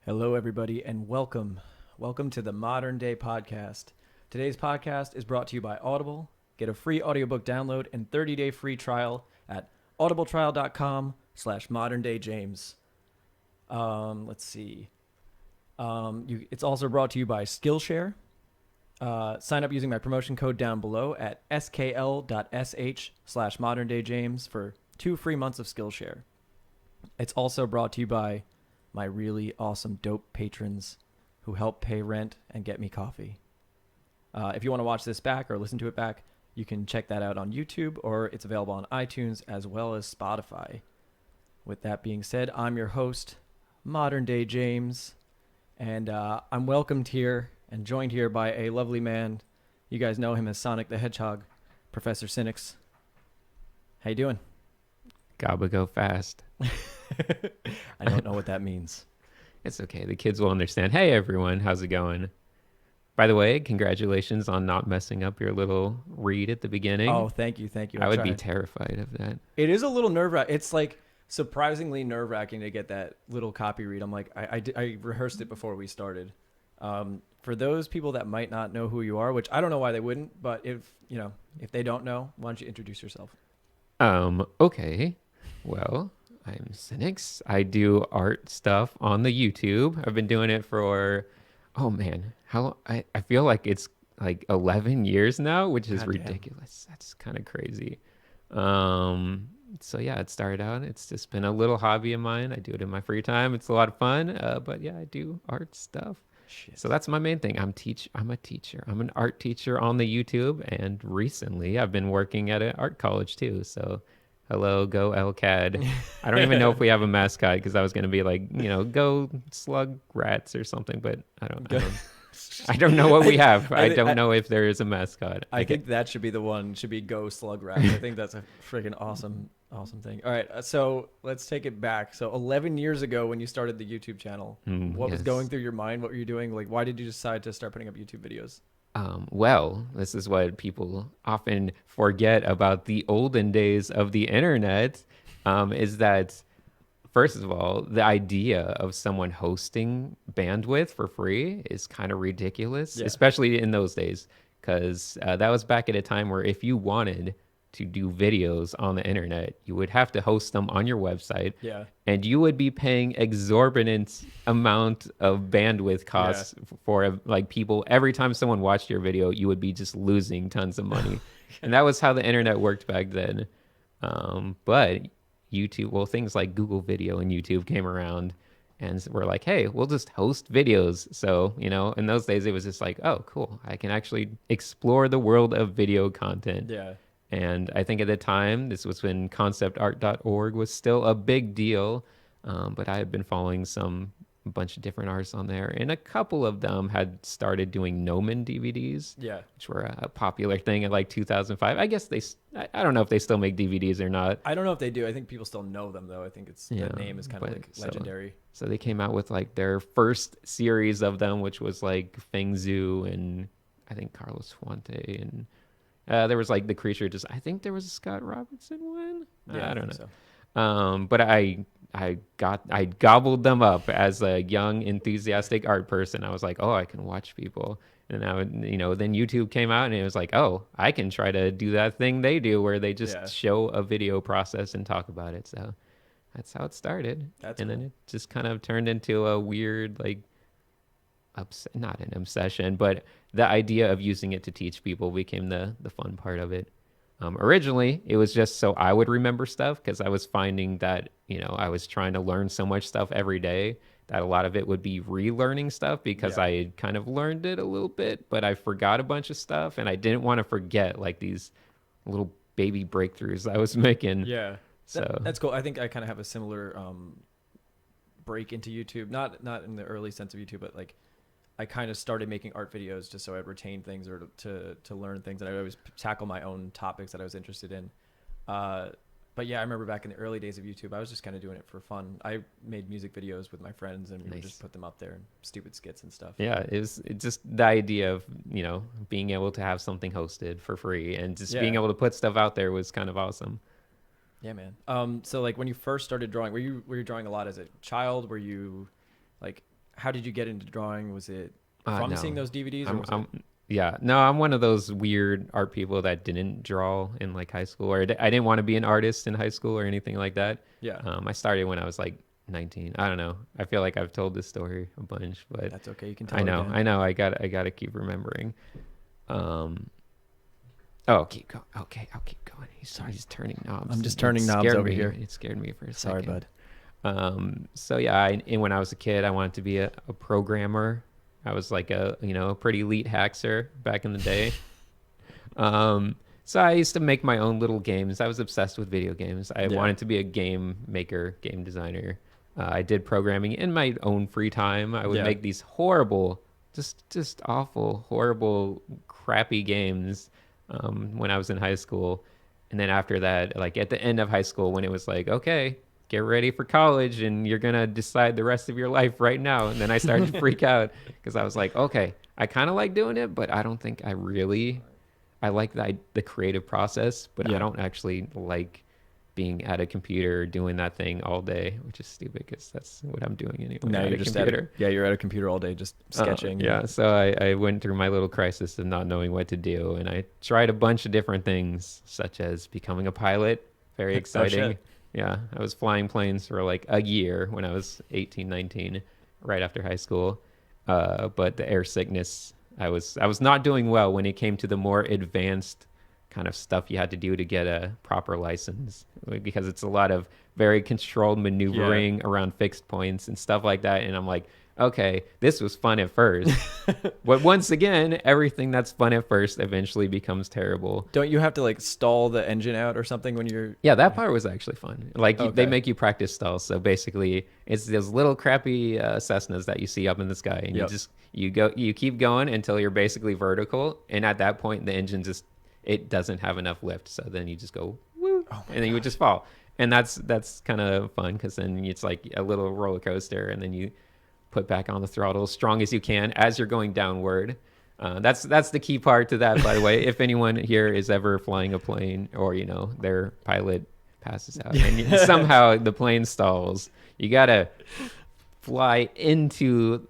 Hello, everybody, and welcome. Welcome to the Modern Day Podcast. Today's podcast is brought to you by Audible. Get a free audiobook download and 30-day free trial at audibletrial.com/moderndayjames. Let's see. It's also brought to you by Skillshare. Sign up using my promotion code down below at skl.sh/moderndayjames for 2 free months of Skillshare. It's also brought to you by my really awesome dope patrons who help pay rent and get me coffee. If you want to watch this back or listen to it back, you can check that out on YouTube, or it's available on iTunes as well as Spotify. With that being said, I'm your host, Modern Day James, and I'm welcomed here and joined here by a lovely man. You guys know him as Sonic the Hedgehog, Professor Sinix. How you doing? Gabba go fast. I don't know what that means. It's okay. The kids will understand. Hey, everyone. How's it going? By the way, congratulations on not messing up your little read at the beginning. Oh, thank you. I would be terrified of that. It is a little nerve-wracking. It's like surprisingly nerve-wracking to get that little copy read. I'm like, I rehearsed it before we started. For those people that might not know who you are, which I don't know why they wouldn't, but if they don't know, why don't you introduce yourself? Okay. Well, I'm Sinix. I do art stuff on the YouTube. I've been doing it for, oh man, I feel like it's like 11 years now, which is God ridiculous. Damn. That's kind of crazy. So yeah, it started out. It's just been a little hobby of mine. I do it in my free time. It's a lot of fun. But yeah, I do art stuff. Shit. So that's my main thing. I'm a teacher. I'm an art teacher on the YouTube, and recently I've been working at an art college too. So hello, go LCAD. I don't even know if we have a mascot, because I was going to be like, go slug rats or something, but I don't know what we have. I don't know if there is a mascot. I think that should be the one. Should be go slug rats. I think that's a freaking awesome thing. All right, so let's take it back. So 11 years ago, when you started the YouTube channel, what was going through your mind? What were you doing? Like, why did you decide to start putting up YouTube videos? Well, this is what people often forget about the olden days of the internet, is that, first of all, the idea of someone hosting bandwidth for free is kind of ridiculous, especially in those days, because that was back at a time where if you wanted to do videos on the internet, you would have to host them on your website. Yeah. And you would be paying exorbitant amount of bandwidth costs for like people. Every time someone watched your video, you would be just losing tons of money. And that was how the internet worked back then. But YouTube, well, things like Google Video and YouTube came around, and we're like, hey, we'll just host videos. So, in those days, it was just like, oh, cool. I can actually explore the world of video content. Yeah. And I think at the time, this was when conceptart.org was still a big deal. But I had been following a bunch of different artists on there, and a couple of them had started doing Gnomon DVDs, which were a popular thing at like 2005. I guess I don't know if they still make DVDs or not. I don't know if they do. I think people still know them, though. I think the name is kind of like legendary. So they came out with like their first series of them, which was like Feng Zhu and I think Carlos Fuente, and there was like the creature. I think there was a Scott Robertson one. I don't know. So. But I gobbled them up as a young, enthusiastic art person. I was like, oh, I can watch people. And then YouTube came out, and it was like, oh, I can try to do that thing they do where they just show a video process and talk about it. So that's how it started. Then it just kind of turned into a weird, like, not an obsession, but the idea of using it to teach people became the fun part of it. Originally, it was just so I would remember stuff, because I was finding that, I was trying to learn so much stuff every day that a lot of it would be relearning stuff, because I had kind of learned it a little bit, but I forgot a bunch of stuff, and I didn't want to forget like these little baby breakthroughs I was making. Yeah. So that's cool. I think I kind of have a similar break into YouTube, not in the early sense of YouTube, but like I kind of started making art videos just so I'd retain things or to learn things, and I always tackle my own topics that I was interested in. But yeah, I remember back in the early days of YouTube, I was just kind of doing it for fun. I made music videos with my friends, and we would just put them up there, and stupid skits and stuff. Yeah, it's just the idea of, being able to have something hosted for free and just being able to put stuff out there was kind of awesome. Yeah, man. So like when you first started drawing, were you drawing a lot as a child? Were you like how did you get into drawing? Was it from No. seeing those DVDs, or was it? Yeah, no, I'm one of those weird art people that didn't draw in like high school, or I didn't want to be an artist in high school or anything like that. Yeah, I started when I was like 19. I don't know. I feel like I've told this story a bunch, but that's okay. You can tell I it know, again. I know. I got to keep remembering. Oh, keep going. Okay, I'll keep going. He's turning knobs. I'm just turning knobs over here. It scared me for a Sorry, second. bud. So yeah, and when I was a kid, I wanted to be a programmer. I was like a pretty elite hacker back in the day. So I used to make my own little games. I was obsessed with video games. I Yeah. wanted to be a game maker, game designer. I did programming in my own free time. I would Yeah. make these horrible, just awful, horrible, crappy games when I was in high school. And then after that, like at the end of high school, when it was like, okay, get ready for college and you're going to decide the rest of your life right now. And then I started to freak out because I was like, okay, I kind of like doing it, but I don't think I like the creative process, but Yeah. I don't actually like being at a computer doing that thing all day, which is stupid because that's what I'm doing anyway. Now at you're a just computer. you're at a computer all day, just sketching. Yeah, so I went through my little crisis of not knowing what to do, and I tried a bunch of different things, such as becoming a pilot. Very exciting. shit. Yeah, I was flying planes for like a year when I was 18, 19, right after high school. But the air sickness, I was not doing well when it came to the more advanced kind of stuff you had to do to get a proper license, because it's a lot of very controlled maneuvering around fixed points and stuff like that. And I'm like, okay, this was fun at first, but once again, everything that's fun at first eventually becomes terrible. Don't you have to like stall the engine out or something when you're? Yeah, that part was actually fun. Like they Okay. make you practice stalls. So basically, it's those little crappy Cessnas that you see up in the sky, and Yep. you keep going until you're basically vertical, and at that point, the engine just it doesn't have enough lift. So then you just go woo, and then you would just fall, and that's kind of fun because then it's like a little roller coaster, and then you put back on the throttle as strong as you can as you're going downward. That's the key part to that, by the way. If anyone here is ever flying a plane, or their pilot passes out and somehow the plane stalls, you gotta fly into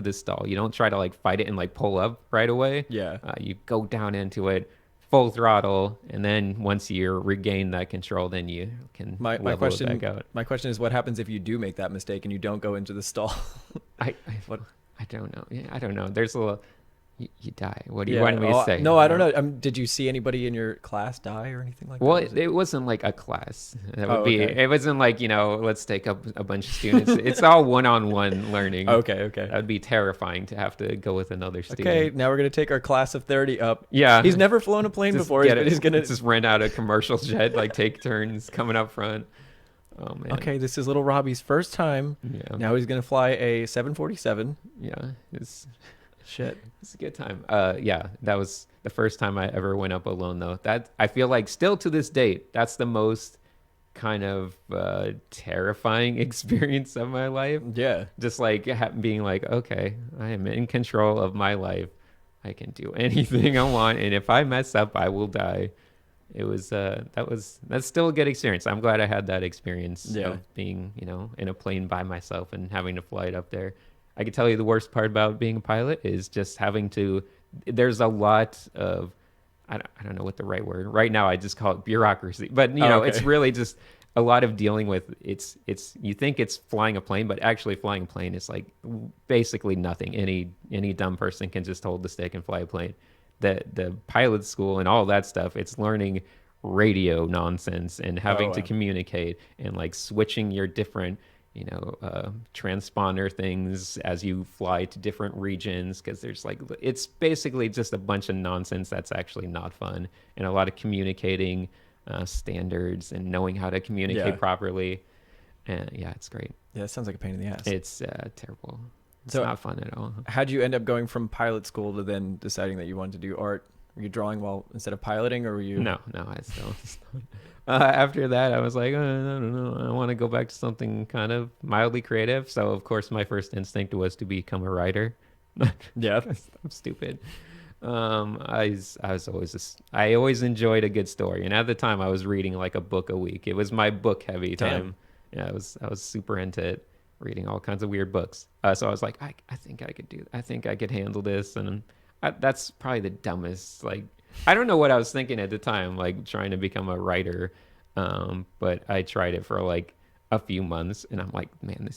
the stall. You don't try to like fight it and like pull up right away. Yeah. You go down into it full throttle, and then once you regain that control, then you can My level question. it back out. My question is, what happens if you do make that mistake and you don't go into the stall? I don't know. Yeah, I don't know. There's a little, you die. What do you want me to say? No, I don't know. Did you see anybody in your class die or anything like Well, that? it wasn't like a class. That would Oh, be. okay. It wasn't like let's take up a bunch of students. It's all one-on-one learning. Okay. That would be terrifying to have to go with another student. Okay, now we're gonna take our class of 30 up. Yeah. He's never flown a plane before, but he's gonna. just rent out a commercial jet, like take turns coming up front. Oh man. Okay, this is little Robbie's first time. Yeah. Now he's gonna fly a 747. Yeah. It's a good time. Yeah, that was the first time I ever went up alone, though. That I feel like still to this date, that's the most kind of terrifying experience of my life. Yeah. Just like being like, okay, I am in control of my life. I can do anything I want, and if I mess up, I will die. It was that's still a good experience. I'm glad I had that experience of being in a plane by myself and having to fly it up there. I can tell you the worst part about being a pilot is just having to. There's a lot of, I don't know what the right word. Right now, I just call it bureaucracy, but Okay. it's really just a lot of dealing with. It's you think it's flying a plane, but actually flying a plane is like basically nothing. Any dumb person can just hold the stick and fly a plane. The pilot school and all that stuff. It's learning radio nonsense and having to communicate and like switching your different transponder things as you fly to different regions, because there's like it's basically just a bunch of nonsense that's actually not fun, and a lot of communicating standards and knowing how to communicate properly. And yeah, it's great. Yeah, it sounds like a pain in the ass. It's terrible. It's So- not fun at all. How'd you end up going from pilot school to then deciding that you wanted to do art? Were you drawing instead of piloting, or were you? No, I still. After that, I was like, I don't know. I want to go back to something kind of mildly creative. So, of course, my first instinct was to become a writer. Yeah. I'm stupid. I always enjoyed a good story, and at the time, I was reading like a book a week. It was my book heavy Damn. time. Yeah, I was super into it. reading all kinds of weird books. So I was like, I think I could I think I could handle this. And that's probably the dumbest. Like, I don't know what I was thinking at the time, like trying to become a writer. But I tried it for like a few months and I'm like, man,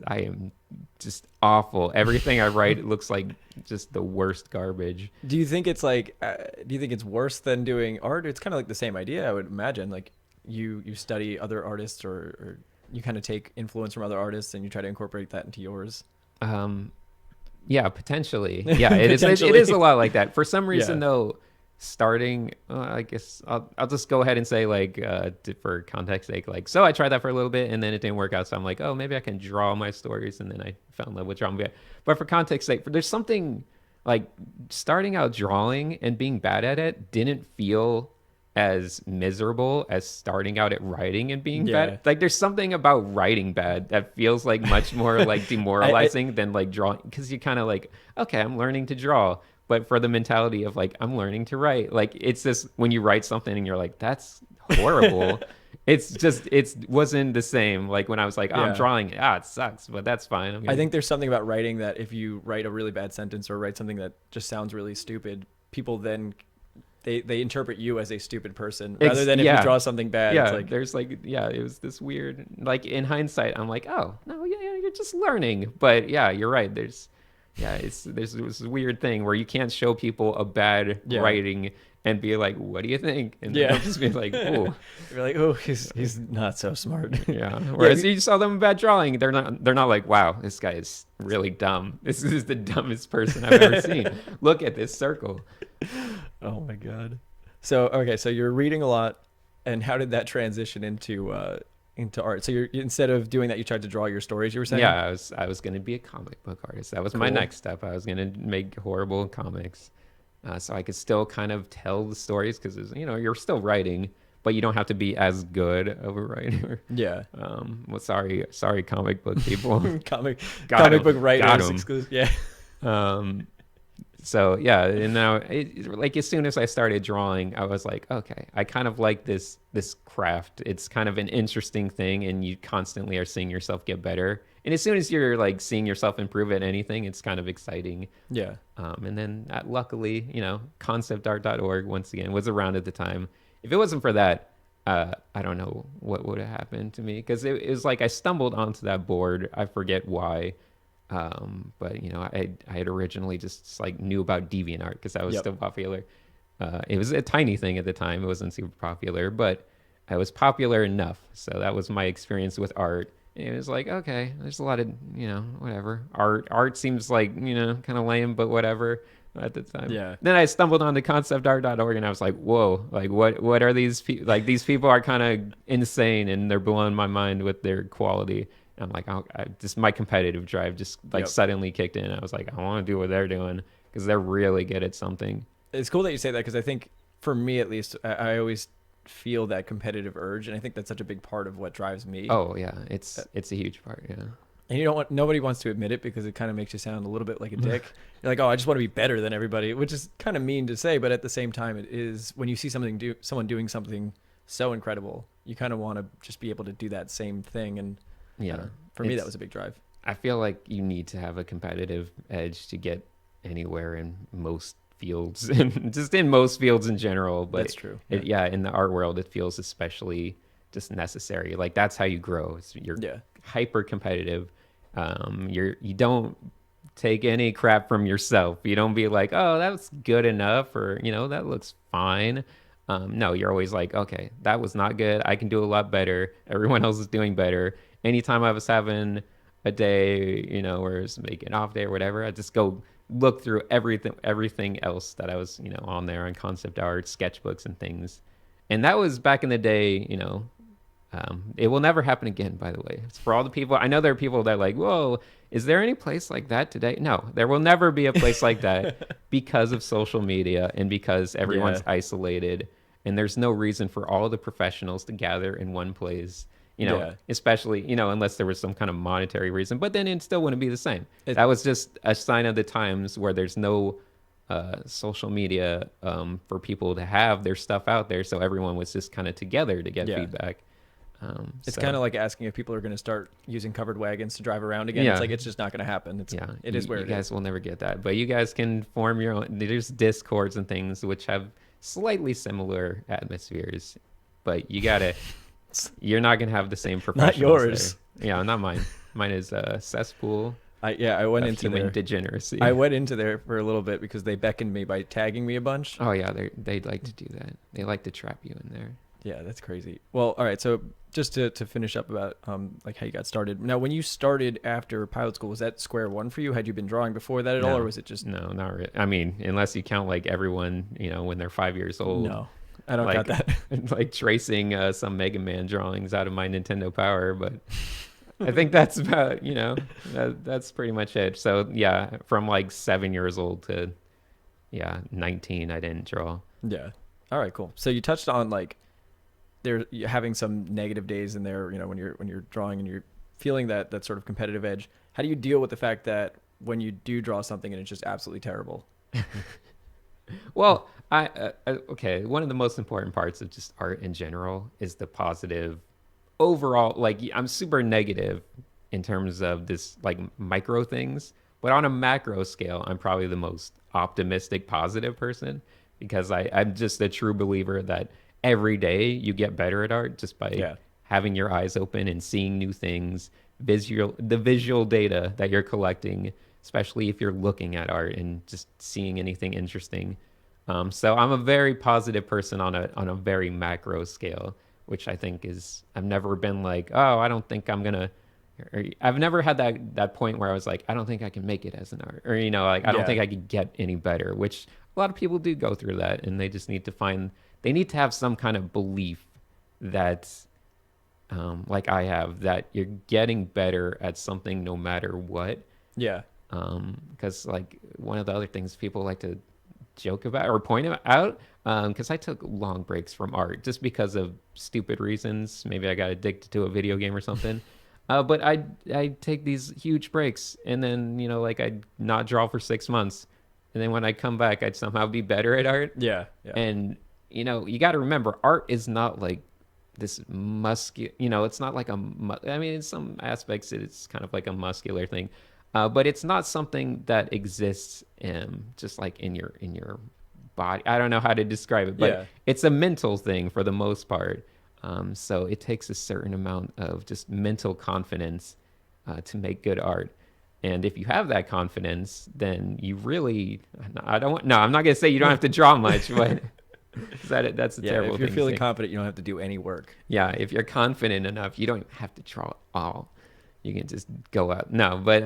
I am just awful. Everything I write looks like just the worst garbage. Do you think it's like, do you think it's worse than doing art? It's kind of like the same idea, I would imagine. Like you study other artists or you kind of take influence from other artists and you try to incorporate that into yours. Yeah, potentially. Yeah, it is. Potentially. It is a lot like that. For some reason, Yeah. though, starting, I guess I'll just go ahead and say like, for context sake, like, so I tried that for a little bit and then it didn't work out. So I'm like, oh, maybe I can draw my stories, and then I fell in love with drawing. But for context sake, there's something like starting out drawing and being bad at it didn't feel as miserable as starting out at writing and being Yeah. bad. Like there's something about writing bad that feels like much more like demoralizing than like drawing, because you kind of like, okay, I'm learning to draw. But for the mentality of like, I'm learning to write, like it's this, when you write something and you're like, that's horrible. It wasn't the same. Like when I was like, oh, I'm Yeah. drawing, it sucks, but that's fine. I think there's something about writing that if you write a really bad sentence or write something that just sounds really stupid, people then they interpret you as a stupid person rather than if you draw something bad. Yeah, It's like, there's like, yeah, it was this weird, like in hindsight, I'm like, oh, no, yeah, you're just learning. But yeah, you're right. There's this weird thing where you can't show people a bad writing and be like, what do you think? And they'll just be like, oh. You're like, oh, he's not so smart. Yeah. Whereas you saw them a bad drawing, they're not like, wow, this guy is really dumb. This is the dumbest person I've ever seen. Look at this circle. Oh my God. So okay, so you're reading a lot, and how did that transition into art? So you're, instead of doing that, you tried to draw your stories, you were saying? Yeah, I was going to be a comic book artist. That was my next step. I was going to make horrible comics, so I could still kind of tell the stories, because you're still writing, but you don't have to be as good of a writer. Yeah. Well, sorry, comic book people. comic Got book 'em. writers exclusive. Yeah. So yeah, and now like as soon as I started drawing, I was like, okay, I kind of like this craft. It's kind of an interesting thing, and you constantly are seeing yourself get better. And as soon as you're like seeing yourself improve at anything, it's kind of exciting. Yeah. And then luckily, conceptart.org once again was around at the time. If it wasn't for that, I don't know what would have happened to me, because it was like I stumbled onto that board. I forget why. But I had originally just like knew about DeviantArt because that was still popular. It was a tiny thing at the time. It wasn't super popular, but it was popular enough. So that was my experience with art. And it was like, okay, there's a lot of, whatever. Art seems like, kind of lame, but whatever at the time. Yeah. Then I stumbled onto conceptart.org and I was like, whoa, like what are these people? Like these people are kind of insane and they're blowing my mind with their quality. I'm like, just my competitive drive just like suddenly kicked in. I was like, I want to do what they're doing because they're really good at something. It's cool that you say that, because I think for me at least, I always feel that competitive urge, and I think that's such a big part of what drives me. Oh yeah, it's a huge part. Yeah. And nobody wants to admit it because it kind of makes you sound a little bit like a dick. You're like, oh, I just want to be better than everybody, which is kind of mean to say, but at the same time, it is, when you see someone doing something so incredible, you kind of want to just be able to do that same thing. And yeah, for me, that was a big drive. I feel like you need to have a competitive edge to get anywhere in most fields, and just in most fields in general. But that's true. In the art world, it feels especially just necessary. Like that's how you grow. You're hyper competitive. You don't take any crap from yourself. You don't be like, oh, that's good enough, or that looks fine. No, you're always like, okay, that was not good. I can do a lot better. Everyone else is doing better. Anytime I was having a day, or it's making an off day or whatever, I just go look through everything else that I was, on there on concept art, sketchbooks and things. And that was back in the day, it will never happen again, by the way. It's for all the people. I know there are people that are like, whoa, is there any place like that today? No, there will never be a place like that because of social media and because everyone's isolated. And there's no reason for all the professionals to gather in one place, especially, unless there was some kind of monetary reason. But then it still wouldn't be the same. That was just a sign of the times where there's no social media for people to have their stuff out there. So everyone was just kind of together to get feedback. It's So kind of like asking if people are going to start using covered wagons to drive around again. yeah, It's like it's just not going to happen. It is where you it guys is. will never get that, but you guys can form your own. There's discords and things which have slightly similar atmospheres, but you're not gonna have the same Not professionals there. yours. Yeah, not mine. Mine is a cesspool I went of into human there. degeneracy. I went into there for a little bit because they beckoned me by tagging me a bunch. Oh yeah, they like to do that. They like to trap you in there. Yeah, that's crazy. Well, all right. So just to finish up about like how you got started. Now, when you started after pilot school, was that square one for you? Had you been drawing before that at all, or was it just No, not really. I mean, unless you count like everyone, when they're 5 years old. no? I don't like, got that. like tracing some Mega Man drawings out of my Nintendo Power, but I think that's about that's pretty much it. So yeah, from like 7 years old to 19, I didn't draw. Yeah. All right. Cool. So you touched on like you're having some negative days in there. When you're drawing and you're feeling that sort of competitive edge. How do you deal with the fact that when you do draw something and it's just absolutely terrible? Well, okay. One of the most important parts of just art in general is the positive overall. Like I'm super negative in terms of this like micro things, but on a macro scale, I'm probably the most optimistic, positive person because I'm just a true believer that every day you get better at art just by Yeah. having your eyes open and seeing new things, the visual data that you're collecting, especially if you're looking at art and just seeing anything interesting. So I'm a very positive person on a very macro scale, which I think is I've never been like, oh, I don't think I'm gonna. Or I've never had that point where I was like, I don't think I can make it as an art, or like I don't Yeah. think I could get any better. Which a lot of people do go through that, and they just need to they need to have some kind of belief that like I have, that you're getting better at something no matter what. Yeah. Because like one of the other things people like to joke about or point out, because I took long breaks from art just because of stupid reasons. Maybe I got addicted to a video game or something. But I take these huge breaks, and then like I'd not draw for 6 months, and then when I come back, I'd somehow be better at art. Yeah. Yeah. And you got to remember, art is not like this muscular. It's not like I mean, in some aspects, it's kind of like a muscular thing, but it's not something that exists just like in your body. I don't know how to describe it, but Yeah. it's a mental thing for the most part. So it takes a certain amount of just mental confidence to make good art. And if you have that confidence, then you really, no, I'm not going to say you don't have to draw much, but that's a Yeah. terrible If you're thing to feeling say. confident, you don't have to do any work. Yeah, if you're confident enough, you don't have to draw at all. You can just go out. No, but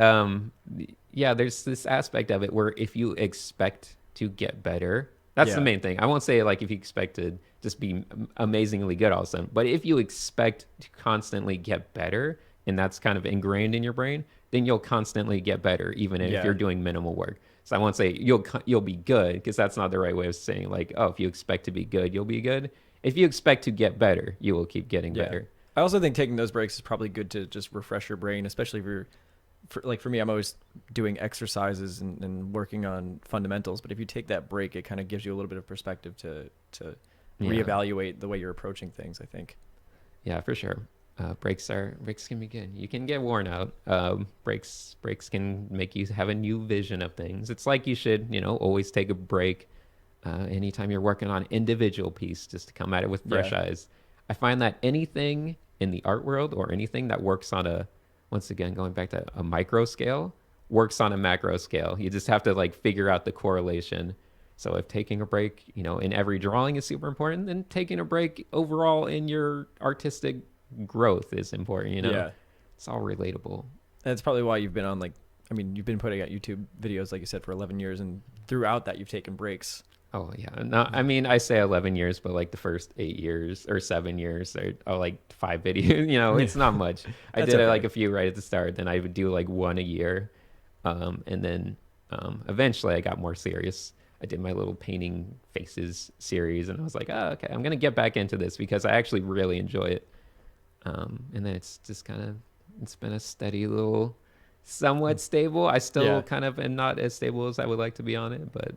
yeah, there's this aspect of it where if you expect to get better, that's the Yeah. main thing. I won't say like if you expect to just be amazingly good all of a sudden, but if you expect to constantly get better, and that's kind of ingrained in your brain, then you'll constantly get better, even if Yeah. you're doing minimal work. So I won't say you'll be good, because that's not the right way of saying like, oh, if you expect to be good, you'll be good. If you expect to get better, you will keep getting Yeah. better. I also think taking those breaks is probably good to just refresh your brain, especially if you're, for me, I'm always doing exercises and working on fundamentals. But if you take that break, it kind of gives you a little bit of perspective to Yeah. reevaluate the way you're approaching things, I think. Yeah, for sure. Breaks can be good. You can get worn out. Breaks can make you have a new vision of things. It's like you should, always take a break anytime you're working on an individual piece, just to come at it with fresh Yeah. eyes. I find that anything in the art world or anything that works on once again, going back to a micro scale, works on a macro scale. You just have to like figure out the correlation. So if taking a break, in every drawing is super important, then taking a break overall in your artistic growth is important. Yeah. It's all relatable. That's probably why you've been on you've been putting out YouTube videos, like you said, for 11 years, and throughout that you've taken breaks. Oh yeah. No, I mean, I say 11 years, but like the first 8 years or 7 years are like 5 videos. It's not much. I That's did okay. like a few right at the start, then I would do like one a year, and then eventually I got more serious. I did my little painting faces series, and I was like, oh, okay, I'm gonna get back into this because I actually really enjoy it. And then it's just it's been a steady little, somewhat stable. I still Yeah. kind of am not as stable as I would like to be on it, but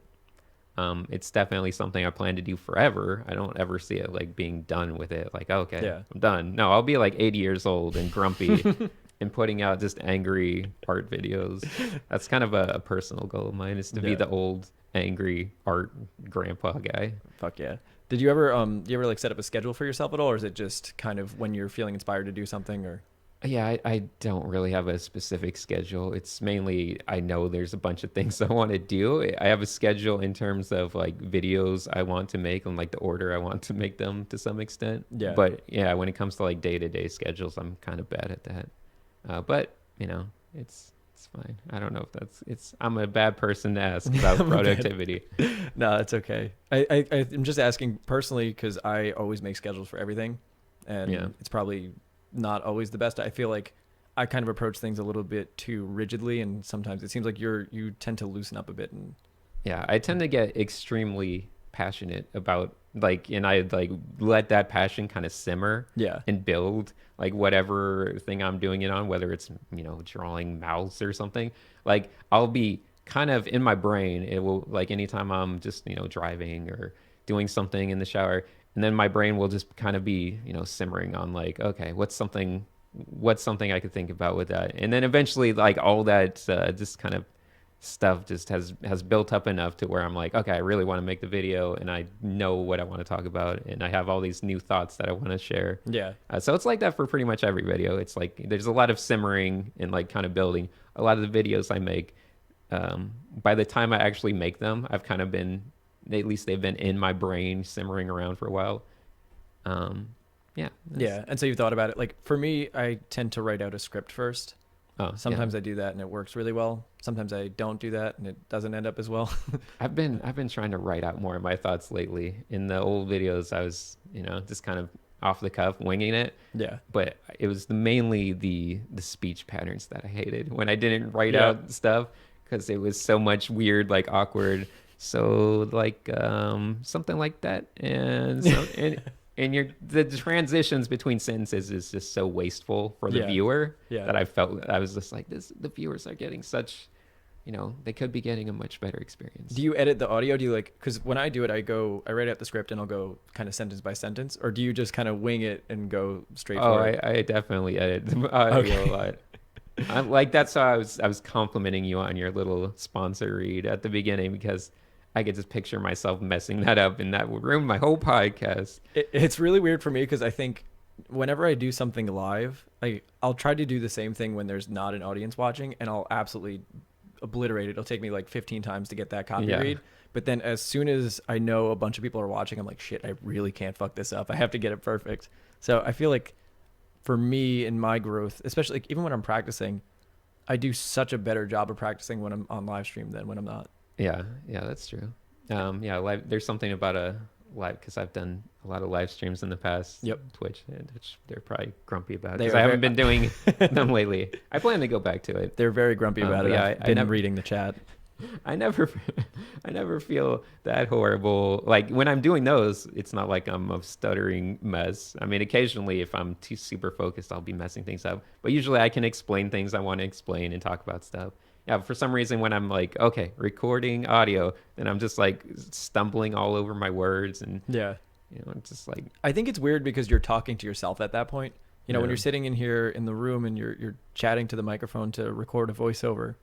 It's definitely something I plan to do forever. I don't ever see it like being done with it. Like, okay, Yeah. I'm done. No, I'll be like 80 years old and grumpy and putting out just angry art videos. That's kind of a personal goal of mine, is to be Yeah. the old angry art grandpa guy. Fuck yeah. Did you ever like set up a schedule for yourself at all, or is it just kind of when you're feeling inspired to do something? Or Yeah, I don't really have a specific schedule. It's mainly I know there's a bunch of things I want to do. I have a schedule in terms of like videos I want to make and like the order I want to make them to some extent. Yeah. But yeah, when it comes to like day-to-day schedules, I'm kind of bad at that. But you know, it's fine. I don't know if I'm a bad person to ask about I'm good. productivity. No, it's okay. I'm just asking personally because I always make schedules for everything, and Yeah. it's probably not always the best. I feel like I kind of approach things a little bit too rigidly, and sometimes it seems like you tend to loosen up a bit. And Yeah, I tend to get extremely passionate about like, and I like let that passion kind of simmer yeah, and build like whatever thing I'm doing it on, whether it's, drawing mouths or something. Like I'll be kind of in my brain. It will like anytime I'm just, driving or doing something in the shower, and then my brain will just kind of be, simmering on like, okay, what's something I could think about with that. And then eventually like all that just kind of stuff just has built up enough to where I'm like, okay, I really want to make the video and I know what I want to talk about and I have all these new thoughts that I want to share. yeah, So it's like that for pretty much every video. It's like there's a lot of simmering and like kind of building. A lot of the videos I make, by the time I actually make them, I've kind of been, at least they've been in my brain simmering around for a while. Yeah. yeah. And so you've thought about it. Like for me, I tend to write out a script first. Oh, Sometimes I do that and it works really well. Sometimes I don't do that and it doesn't end up as well. I've been trying to write out more of my thoughts lately. In the old videos, I was, just kind of off the cuff, winging it. Yeah. But it was mainly the speech patterns that I hated when I didn't write Yeah. out stuff, because it was so much weird, like awkward. So like something like that, and so, and the transitions between sentences is just so wasteful for the Yeah. viewer Yeah. that I felt I was just like, the viewers are getting such, they could be getting a much better experience. Do you edit the audio? Do you like, because when I do it, I write out the script and I'll go kind of sentence by sentence, or do you just kind of wing it and go straight Oh, for it? I definitely edit the audio Okay. a lot. I'm like, that's how I was complimenting you on your little sponsor read at the beginning, because I could just picture myself messing that up, and that would ruin my whole podcast. It's really weird for me because I think whenever I do something live, like I'll try to do the same thing when there's not an audience watching, and I'll absolutely obliterate it. It'll take me like 15 times to get that copy Yeah. read. But then as soon as I know a bunch of people are watching, I'm like, shit, I really can't fuck this up. I have to get it perfect. So I feel like for me in my growth, especially like even when I'm practicing, I do such a better job of practicing when I'm on live stream than when I'm not. Yeah, that's true. Live. There's something about a live, because I've done a lot of live streams in the past. Yep. Twitch, which they're probably grumpy about, They because are I haven't very- been doing them lately. I plan to go back to it. They're very grumpy about it. Yeah, I've I been never- reading the chat. I never feel that horrible. Like when I'm doing those, it's not like I'm a stuttering mess. I mean, occasionally if I'm too super focused, I'll be messing things up. But usually I can explain things I want to explain and talk about stuff. Yeah, for some reason when I'm like, okay, recording audio, then I'm just like stumbling all over my words, and Yeah. it's just like, I think it's weird because you're talking to yourself at that point. When Yeah. you're sitting in here in the room and you're chatting to the microphone to record a voiceover,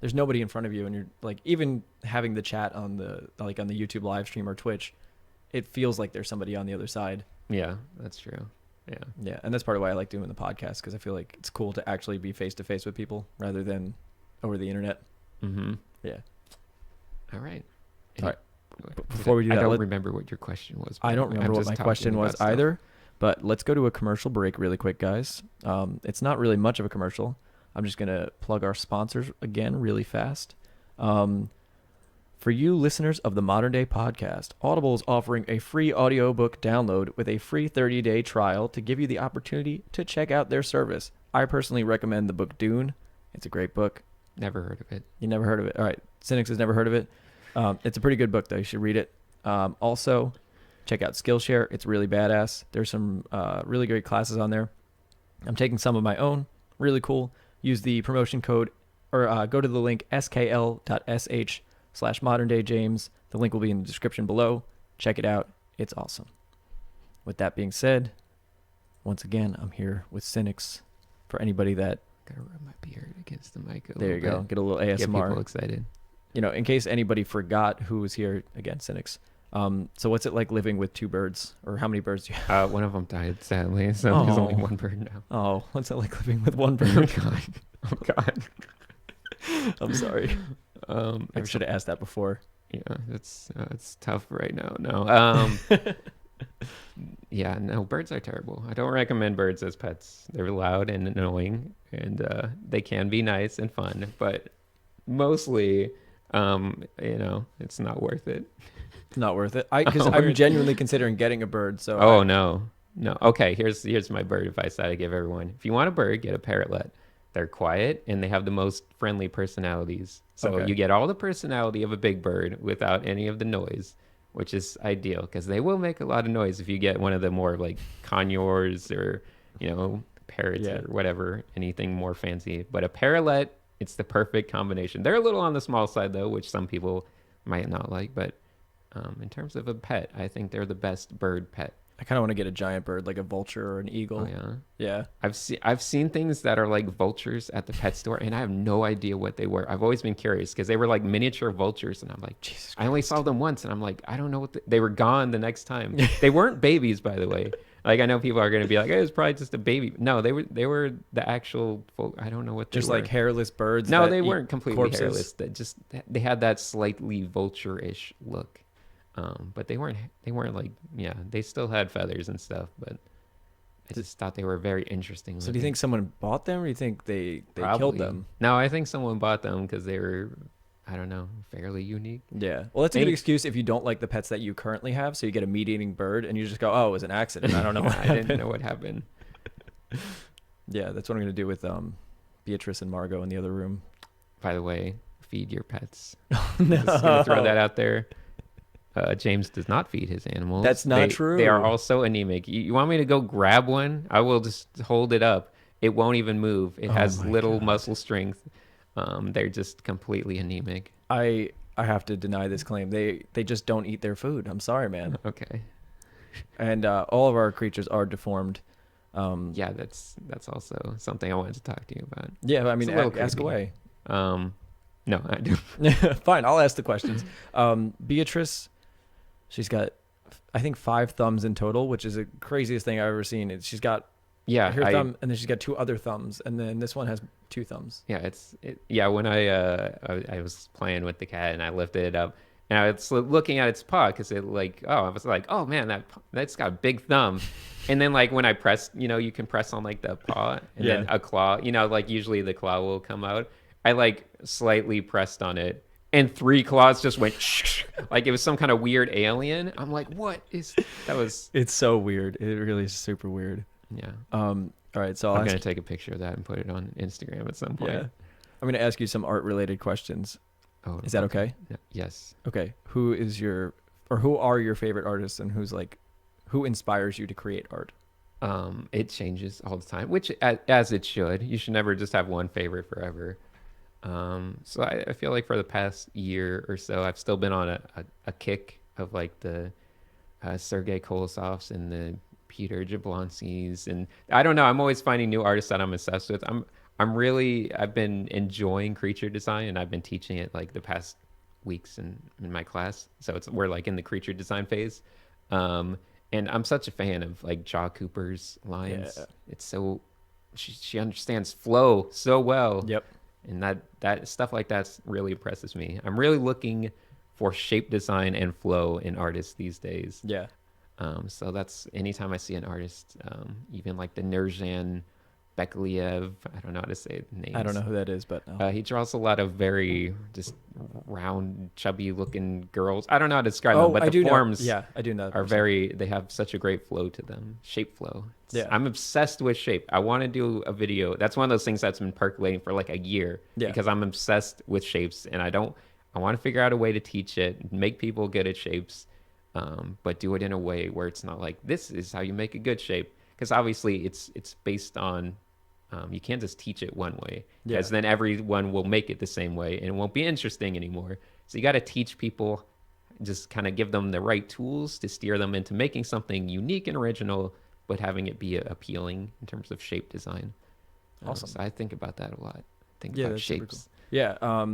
there's nobody in front of you, and you're like, even having the chat on the YouTube live stream or Twitch, it feels like there's somebody on the other side. yeah, that's true. Yeah. Yeah, and that's part of why I like doing the podcast, because I feel like it's cool to actually be face to face with people rather than over the internet. Mm-hmm. Yeah. All right. All right. Before we do I that, don't remember what your question was. I don't by the way. remember I'm what just my talking question was about stuff. either, but let's go to a commercial break really quick, guys. It's not really much of a commercial. I'm just going to plug our sponsors again really fast. For you listeners of the Modern Day Podcast, Audible is offering a free audiobook download with a free 30-day trial to give you the opportunity to check out their service. I personally recommend the book Dune. It's a great book. Never heard of it. You never heard of it? All right. Sinix has never heard of it. It's a pretty good book, though. You should read it. Also, check out Skillshare. It's really badass. There's some really great classes on there. I'm taking some of my own. Really cool. Use the promotion code, or go to the link skl.sh patreon.com/moderndayjames. The link will be in the description below. Check it out. It's awesome. With that being said, once again, I'm here with Sinix. For anybody that... Gotta rub my beard against the mic a There you little go. bit. Get a little Get ASMR. people excited. In case anybody forgot who was here, again, Sinix. So what's it like living with two birds? Or how many birds do you have? One of them died, sadly, so there's only one bird now. Oh, what's it like living with one Oh, bird? God. Oh, God. I'm sorry. I should have asked that before. Yeah, it's tough right now. No. Yeah, no, birds are terrible. I don't recommend birds as pets. They're loud and annoying, and they can be nice and fun, but mostly, it's not worth it. It's not worth it. Because I'm genuinely considering getting a bird. So Oh, no. Okay, here's my bird advice that I give everyone. If you want a bird, get a parrotlet. They're quiet and they have the most friendly personalities. So Okay. you get all the personality of a big bird without any of the noise, which is ideal because they will make a lot of noise if you get one of the more like conures or, parrots Yeah. or whatever, anything more fancy. But a parrotlet, it's the perfect combination. They're a little on the small side though, which some people might not like. But in terms of a pet, I think they're the best bird pet. I kind of want to get a giant bird, like a vulture or an eagle. Oh, yeah. Yeah. I've seen things that are like vultures at the pet store, and I have no idea what they were. I've always been curious because they were like miniature vultures, and I'm like, Jesus I only saw them once, and I'm like, I don't know what they were gone the next time. They weren't babies, by the way. Like I know people are going to be like, it was probably just a baby. No, they were the actual. I don't know what they Just were. like hairless birds. No, that they eat weren't completely corpses. hairless. They had that slightly vulture-ish look. But they weren't like, yeah, they still had feathers and stuff, but I just thought they were very interesting. So do you think someone bought them, or do you think they killed Probably. them? No, I think someone bought them because they were, I don't know, fairly unique. Yeah. Well, that's a good Maybe- excuse if you don't like the pets that you currently have. So you get a meat-eating bird, and you just go, "Oh, it was an accident. I don't know what I happened." didn't know what happened. Yeah, that's what I'm gonna do with Beatrice and Margot in the other room. By the way, feed your pets. No. Just gonna throw that out there. James does not feed his animals. That's not true. They are also anemic. You want me to go grab one? I will just hold it up. It won't even move. It Oh has my little God. muscle strength. They're just completely anemic. I have to deny this claim. They just don't eat their food. I'm sorry, man. Okay. And all of our creatures are deformed. Yeah, that's also something I wanted to talk to you about. Yeah, I mean, It's a little ask creepy. away. No, I do. Fine, I'll ask the questions. Beatrice, she's got, I think, 5 thumbs in total, which is the craziest thing I've ever seen. She's got Yeah, her thumb, and then she's got 2 other thumbs, and then this one has 2 thumbs. Yeah, when I was playing with the cat and I lifted it up and I was looking at its paw because I was like, oh man, that's got a big thumb. And then like when I pressed, you can press on like the paw and then Yeah. a claw, like usually the claw will come out. I like slightly pressed on it and 3 claws just went like it was some kind of weird alien. I'm like, that was, It's so weird. It really is super weird. yeah. All right, so I'm I'll going ask, to take a picture of that and put it on Instagram at some point. yeah, I'm going to ask you some art-related questions. Oh, Is that okay? Yes. Okay. Who are your favorite artists, and who inspires you to create art? It changes all the time, which as it should. You should never just have one favorite forever. So I feel like for the past year or so, I've still been on a kick of like the Sergei Kolosovs and the Peter Jablonskis, and I don't know. I'm always finding new artists that I'm obsessed with. I've been enjoying creature design, and I've been teaching it like the past weeks in my class. So we're like in the creature design phase. And I'm such a fan of like Jaw Cooper's lines. Yeah. It's so she understands flow so well. Yep. And that stuff like that really impresses me. I'm really looking for shape design and flow in artists these days. Yeah. So that's anytime I see an artist, even like the Nurjan Bekliev, I don't know how to say names. I don't know who that is, but no. He draws a lot of very just round, chubby-looking girls. I don't know how to describe them, but I the do forms know. Yeah, I do know. are they have such a great flow to them, shape flow. Yeah. I'm obsessed with shape. I want to do a video. That's one of those things that's been percolating for like a year because I'm obsessed with shapes, and I want to figure out a way to teach it, make people good at shapes, but do it in a way where it's not like this is how you make a good shape, because obviously it's based on You can't just teach it one way, Yeah. because then everyone will make it the same way and it won't be interesting anymore. So you got to teach people, just kind of give them the right tools to steer them into making something unique and original, but having it be appealing in terms of shape design. Awesome. So I think about that a lot. Think Yeah, about that's super cool. shapes. Yeah.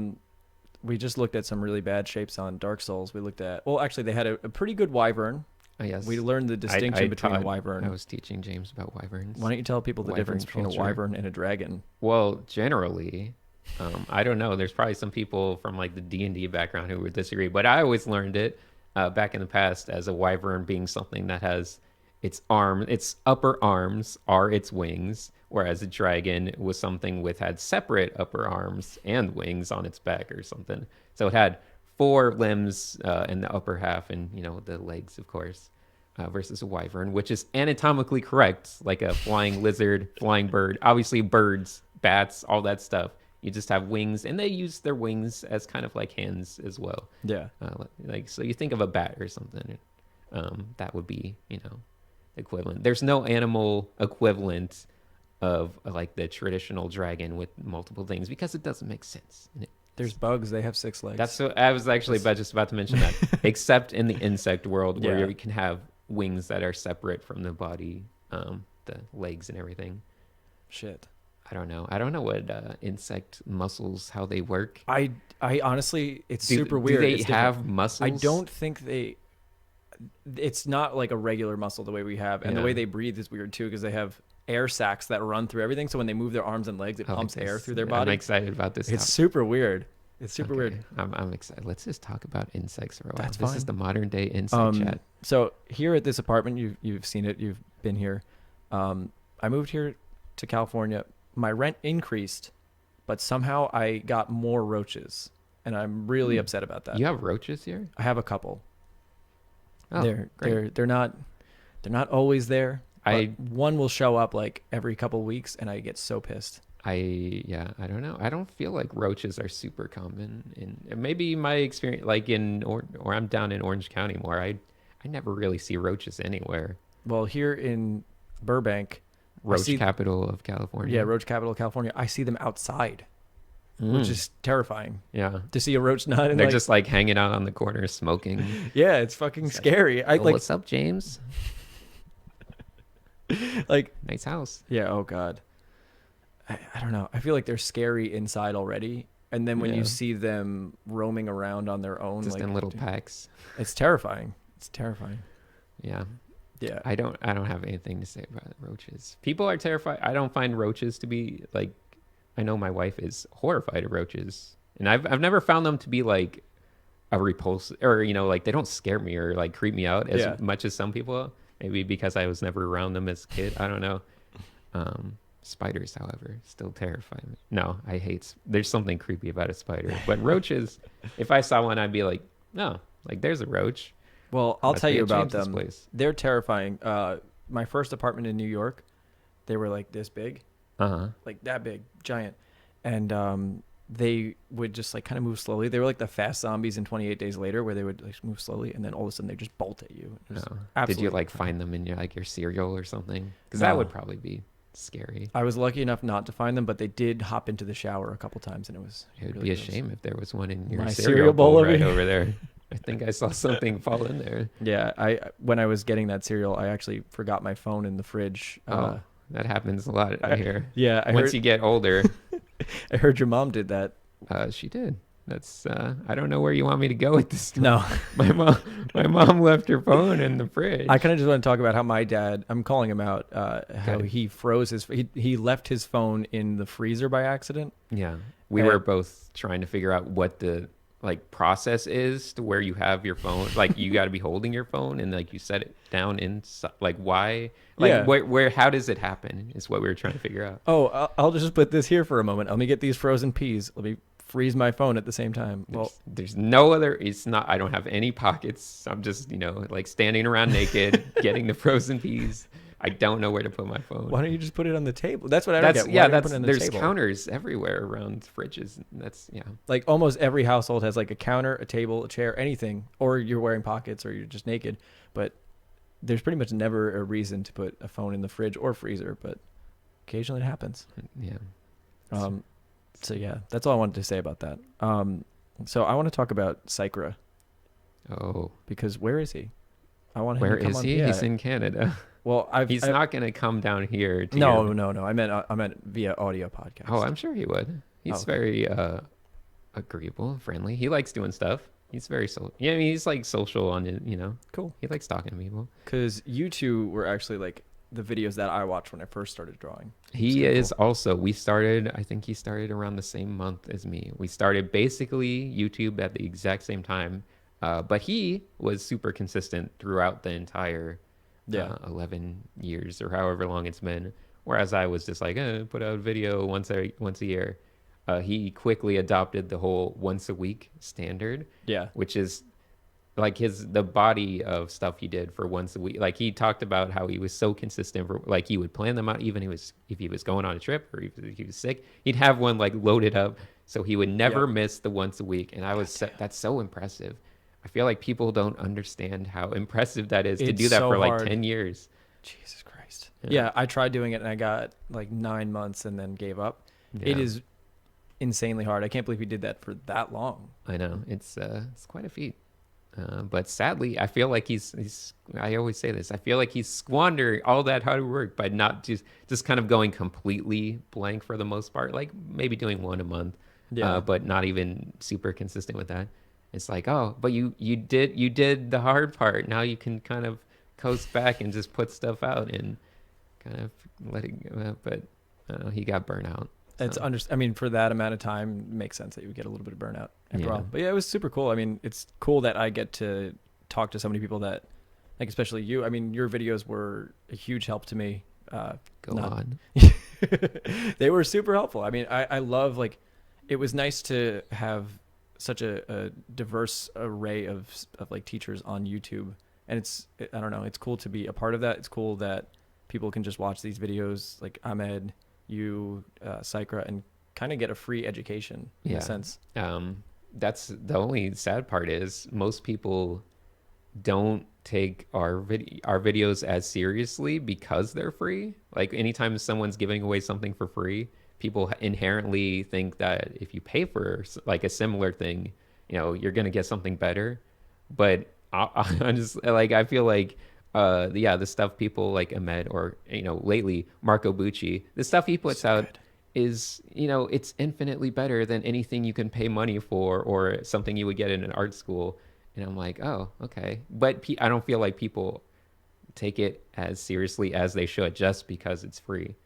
We just looked at some really bad shapes on Dark Souls. We looked at, well, actually, they had a pretty good wyvern. Oh, yes. We learned the distinction between a wyvern. I was teaching James about wyverns. Why don't you tell people the Wyvern difference between a culture. wyvern and a dragon? Well, generally, I don't know. There's probably some people from like the D&D background who would disagree, but I always learned it back in the past as a wyvern being something that has its upper arms are its wings, whereas a dragon was something with had separate upper arms and wings on its back or something. So it had 4 limbs in the upper half, and the legs, of course, versus a wyvern, which is anatomically correct, like a flying lizard, flying bird. Obviously, birds, bats, all that stuff. You just have wings, and they use their wings as kind of like hands as well. Yeah. So you think of a bat or something, that would be equivalent. There's no animal equivalent of like the traditional dragon with multiple things, because it doesn't make sense. There's bugs. They have 6 legs. That's what I was actually just about to mention that. Except in the insect world, where Yeah. you can have wings that are separate from the body, the legs and everything. Shit. I don't know what insect muscles, how they work. I honestly, it's super weird. Do they It's have different. muscles? I don't think it's not like a regular muscle the way we have. And the Yeah. way they breathe is weird too, because they have air sacs that run through everything. So when they move their arms and legs, it pumps air through their body. I'm excited about this. It's topic. super weird. It's super Okay. weird. I'm excited. Let's just talk about insects for a while. That's This fine. is the modern day insect chat. So here at this apartment, you've seen it. You've been here. I moved here to California. My rent increased, but somehow I got more roaches, and I'm really upset about that. You have roaches here? I have a couple. Oh, great. They're not always there. One will show up like every couple weeks, and I get so pissed. I don't know. I don't feel like roaches are super common in maybe my experience, like or I'm down in Orange County more. I never really see roaches anywhere. Well, here in Burbank, Roach capital of California. Yeah, roach capital of California. I see them outside, which is terrifying. Yeah. To see a roach not in They're just like hanging out on the corner smoking. Yeah, it's fucking scary. What's up, James? Like, nice house. Yeah, oh god. I don't know. I feel like they're scary inside already. And then when you see them roaming around on their own, just like in little packs. It's terrifying. It's terrifying. Yeah. Yeah. I don't have anything to say about roaches. People are terrified. I don't find roaches to be like, I know my wife is horrified of roaches, and I've never found them to be like a repulsive, or like they don't scare me or like creep me out as much as some people. Maybe because I was never around them as a kid. I don't know. Spiders, however, still terrify me. No, there's something creepy about a spider. But roaches, if I saw one, I'd be like, no, like there's a roach. Well, I'll tell you about them. Place. They're terrifying. My first apartment in New York, they were like this big. Like that big, giant. And they would just like kind of move slowly. They were like the fast zombies in 28 Days Later, where they would like move slowly, and then all of a sudden they just bolt at you. Did you like find them in your cereal or something? Because that would probably be scary. I was lucky enough not to find them, but they did hop into the shower a couple times, and it would really be a shame if there was one in your My cereal bowl right over there. I think I saw something fall in there. Yeah, when I was getting that cereal, I actually forgot my phone in the fridge. That happens a lot here. Yeah, once you get older. I heard your mom did that. She did. That's I don't know where you want me to go with this story. No. my mom left her phone in the fridge. I kind of just want to talk about how my dad, I'm calling him out, how he froze he left his phone in the freezer by accident. Yeah. We were both trying to figure out what the process is to where you have your phone, like you got to be holding your phone and like you set it down in why, where how does it happen is what we were trying to figure out. I'll just put this here for a moment. Let me get these frozen peas. Let me freeze my phone at the same time. There's no other, it's not, I don't have any pockets. I'm just standing around naked getting the frozen peas. I don't know where to put my phone. Why don't you just put it on the table? That's what I don't get. There's counters everywhere around fridges. Like almost every household has like a counter, a table, a chair, anything, or you're wearing pockets or you're just naked. But there's pretty much never a reason to put a phone in the fridge or freezer. But occasionally it happens. Yeah. So yeah, that's all I wanted to say about that. So I want to talk about Sycra Oh, because where is he? I want him where to come is on. he? Yeah. He's in Canada. Well, He's not going to come down here to No. I meant via audio podcast. Oh, I'm sure he would. He's okay. very agreeable, friendly. He likes doing stuff. He's very yeah, I mean, he's like social on it, Cool. He likes talking to people. Because you two were actually like the videos that I watched when I first started drawing. He is also, I think he started around the same month as me. We started basically YouTube at the exact same time. But he was super consistent throughout the entire 11 years or however long it's been. Whereas I was just like, put out a video once a year. He quickly adopted the whole once a week standard. Yeah. Which is like the body of stuff he did for once a week. Like he talked about how he was so consistent for, like he would plan them out even if he was going on a trip or if he was sick, he'd have one like loaded up so he would never miss the once a week. And that's so impressive. I feel like people don't understand how impressive that is to do that for like 10 years. Jesus Christ. Yeah, I tried doing it and I got like 9 months and then gave up. Yeah. It is insanely hard. I can't believe he did that for that long. I know. It's quite a feat. But sadly, I feel like he's I always say this, I feel like he's squandering all that hard work by not just kind of going completely blank for the most part, like maybe doing one a month, but not even super consistent with that. It's like, oh, but you did the hard part. Now you can kind of coast back and just put stuff out and kind of let it go. But he got burnt out. So. It's I mean, for that amount of time, it makes sense that you would get a little bit of burnout after all. But yeah, it was super cool. I mean, it's cool that I get to talk to so many people that, like, especially you. I mean, your videos were a huge help to me. Go on. They were super helpful. I mean, I love, like, it was nice to have such a diverse array of like teachers on YouTube. And I don't know, it's cool to be a part of that. It's cool that people can just watch these videos like Ahmed, you, Sycra, and kind of get a free education in a sense. That's the only sad part is most people don't take our videos as seriously because they're free. Like anytime someone's giving away something for free, people inherently think that if you pay for like a similar thing, you're going to get something better. But I just like, I feel like the stuff people like Ahmed or lately Marco Bucci, the stuff he puts out is it's infinitely better than anything you can pay money for or something you would get in an art school. And I'm like, oh, okay. But I don't feel like people take it as seriously as they should just because it's free.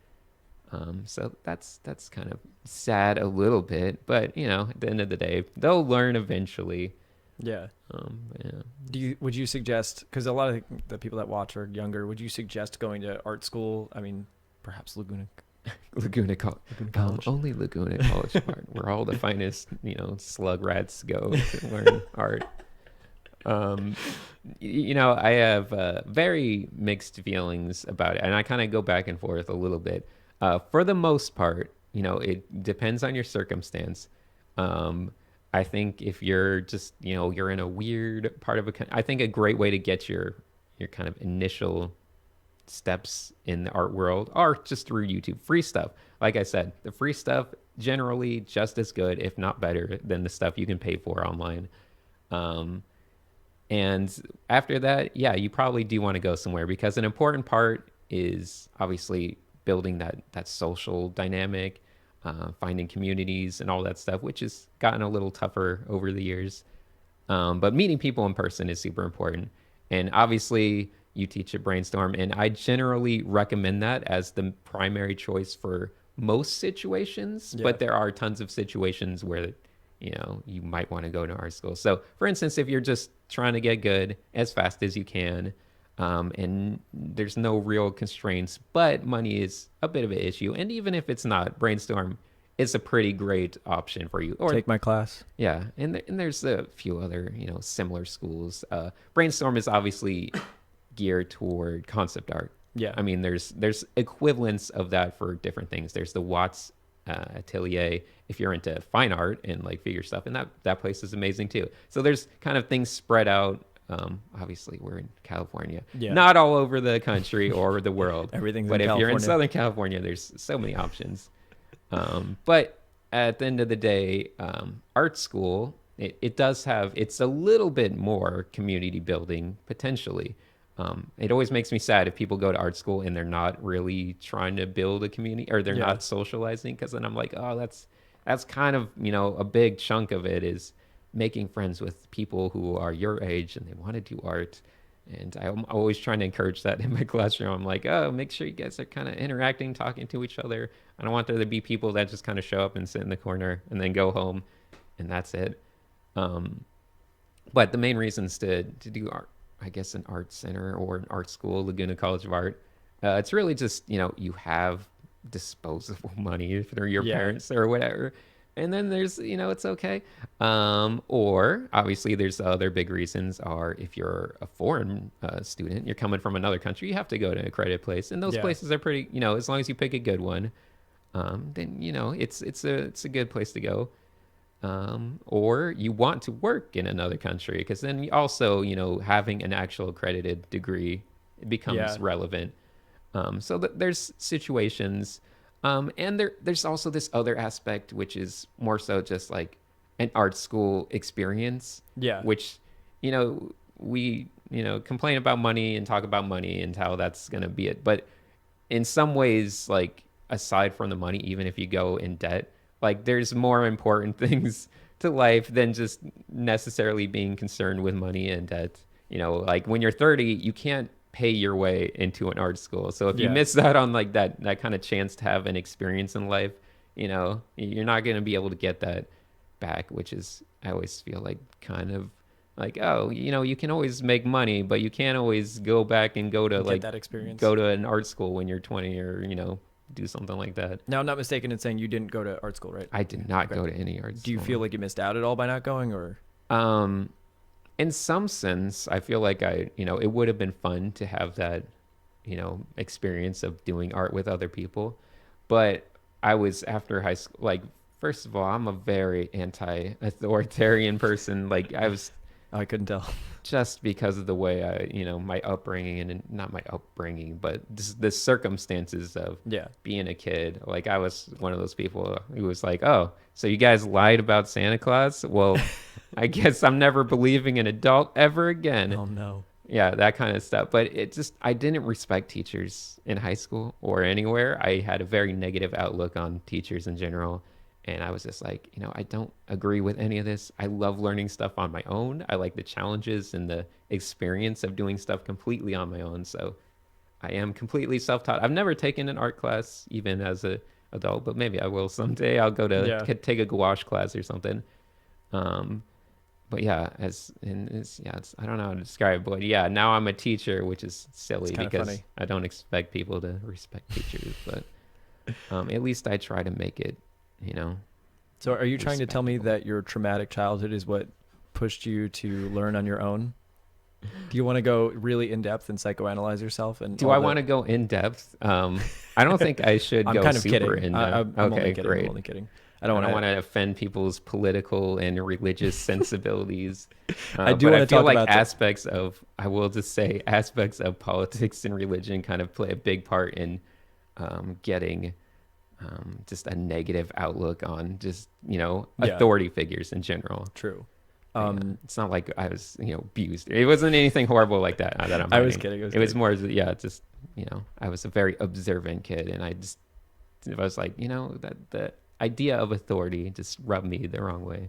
So that's kind of sad a little bit, but at the end of the day, they'll learn eventually. Yeah. Yeah. Would you suggest, because a lot of the people that watch are younger, would you suggest going to art school? I mean, perhaps Laguna College. Only Laguna College art, where all the finest, slug rats go to learn art. I have very mixed feelings about it, and I kind of go back and forth a little bit. For the most part, it depends on your circumstance. I think if you're just, you're in a weird part of I think a great way to get your kind of initial steps in the art world are just through YouTube. Free stuff. Like I said, the free stuff generally just as good, if not better, than the stuff you can pay for online. And after that, yeah, you probably do want to go somewhere because an important part is obviously building that social dynamic, finding communities and all that stuff, which has gotten a little tougher over the years. But meeting people in person is super important. And obviously you teach at Brainstorm, and I generally recommend that as the primary choice for most situations. Yeah. But there are tons of situations where, you might want to go to art school. So for instance, if you're just trying to get good as fast as you can, and there's no real constraints, but money is a bit of an issue. And even if it's not, Brainstorm is a pretty great option for you. Or take my class. Yeah. And there's a few other, similar schools. Brainstorm is obviously geared toward concept art. Yeah. I mean, there's equivalents of that for different things. There's the Watts Atelier if you're into fine art and like figure stuff. And that place is amazing too. So there's kind of things spread out Obviously, we're in California, Yeah. not all over the country or the world. Everything's But in if you're in California. Southern California, there's so many options. But at the end of the day, art school, it does have, it's a little bit more community building potentially. It always makes me sad if people go to art school and they're not really trying to build a community, or they're Yeah. not socializing, because then I'm like, oh, that's kind of, a big chunk of it is making friends with people who are your age and they want to do art. And I'm always trying to encourage that in my classroom. I'm like, oh, make sure you guys are kind of interacting, talking to each other. I don't want there to be people that just kind of show up and sit in the corner and then go home, and that's it. But the main reasons to do art, I guess, an art center or an art school, Laguna College of Art, it's really just, you have disposable money for your Yeah. parents or whatever. And then there's, it's okay. Or obviously there's other big reasons are if you're a foreign student, you're coming from another country, you have to go to an accredited place. And those Yeah. places are pretty, as long as you pick a good one, then, it's a good place to go. Or you want to work in another country, because then also, having an actual accredited degree becomes Yeah. relevant. So there's situations, and there's also this other aspect, which is more so just like an art school experience, Yeah. which, we, complain about money and talk about money and how that's going to be it. But in some ways, like, aside from the money, even if you go in debt, like, there's more important things to life than just necessarily being concerned with money and debt. Like, when you're 30, you can't pay your way into an art school. So if you Yeah. miss out on like that kind of chance to have an experience in life, you're not going to be able to get that back, which is, I always feel like, kind of like, oh, you can always make money, but you can't always go back and go to Get like that experience. go to an art school when you're 20, or do something like that. Now, I'm not mistaken in saying you didn't go to art school, right? I did not Okay. go to any art Do you school. feel like you missed out at all by not going, or? In some sense, I feel like it would have been fun to have that, experience of doing art with other people. But I was, after high school, like, first of all, I'm a very anti-authoritarian person. Like, I was, Oh, I couldn't tell. just because of the way my upbringing, and not my upbringing, but the circumstances of Yeah. being a kid. Like, I was one of those people who was like, oh, so you guys lied about Santa Claus? Well, I guess I'm never believing an adult ever again. Oh no. Yeah, that kind of stuff. But I didn't respect teachers in high school or anywhere. I had a very negative outlook on teachers in general. And I was just like, I don't agree with any of this. I love learning stuff on my own. I like the challenges and the experience of doing stuff completely on my own. So I am completely self-taught. I've never taken an art class, even as an adult, but maybe I will someday. I'll go to take a gouache class or something. But yeah, I don't know how to describe it, but yeah, now I'm a teacher, which is silly because funny. I don't expect people to respect teachers, but at least I try to make it, So are you trying to tell me respectable. that your traumatic childhood is what pushed you to learn on your own? Do you want to go really in depth and psychoanalyze yourself? And Do I want to go in depth? I don't think I should I'm go kind of super kidding. in I'm depth. only Okay, kidding. great. I'm only kidding. I I don't don't want want to offend people's political and religious sensibilities. I do but wanna I feel talk like about I will just say aspects of politics and religion kind of play a big part in getting just a negative outlook on just, authority figures in general. True. It's not like I was, abused. It wasn't anything horrible like that. That I'm I was hiding. kidding. It was more, just, I was a very observant kid, and I was like, that the idea of authority just rubbed me the wrong way.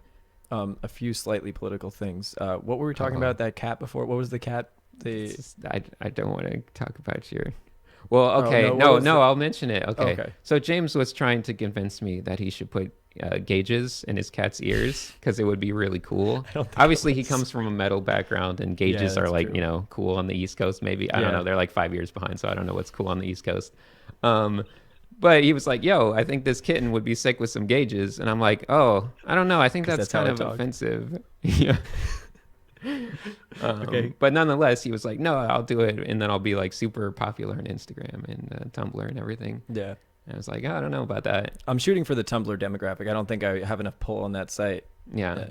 A few slightly political things. What were we talking Uh-oh. about? That cat before? What was the cat? It's just, I don't want to talk about your. Well, Oh, okay, no, what was the- I'll mention it. Okay. Okay. So James was trying to convince me that he should put gauges in his cat's ears because it would be really cool. I don't think Obviously, it he was. comes from a metal background, and gauges are that's like, true. cool on the East Coast. Maybe I don't Yeah. know. They're like 5 years behind, so I don't know what's cool on the East Coast. But he was like, "Yo, I think this kitten would be sick with some gauges," and I'm like, "Oh, I don't know. I think 'Cause that's that's how kind I of talk. offensive." Yeah. Okay. But nonetheless, he was like, "No, I'll do it, and then I'll be like super popular on Instagram and Tumblr and everything." Yeah. And I was like, "I don't know about that." I'm shooting for the Tumblr demographic. I don't think I have enough pull on that site. Yeah.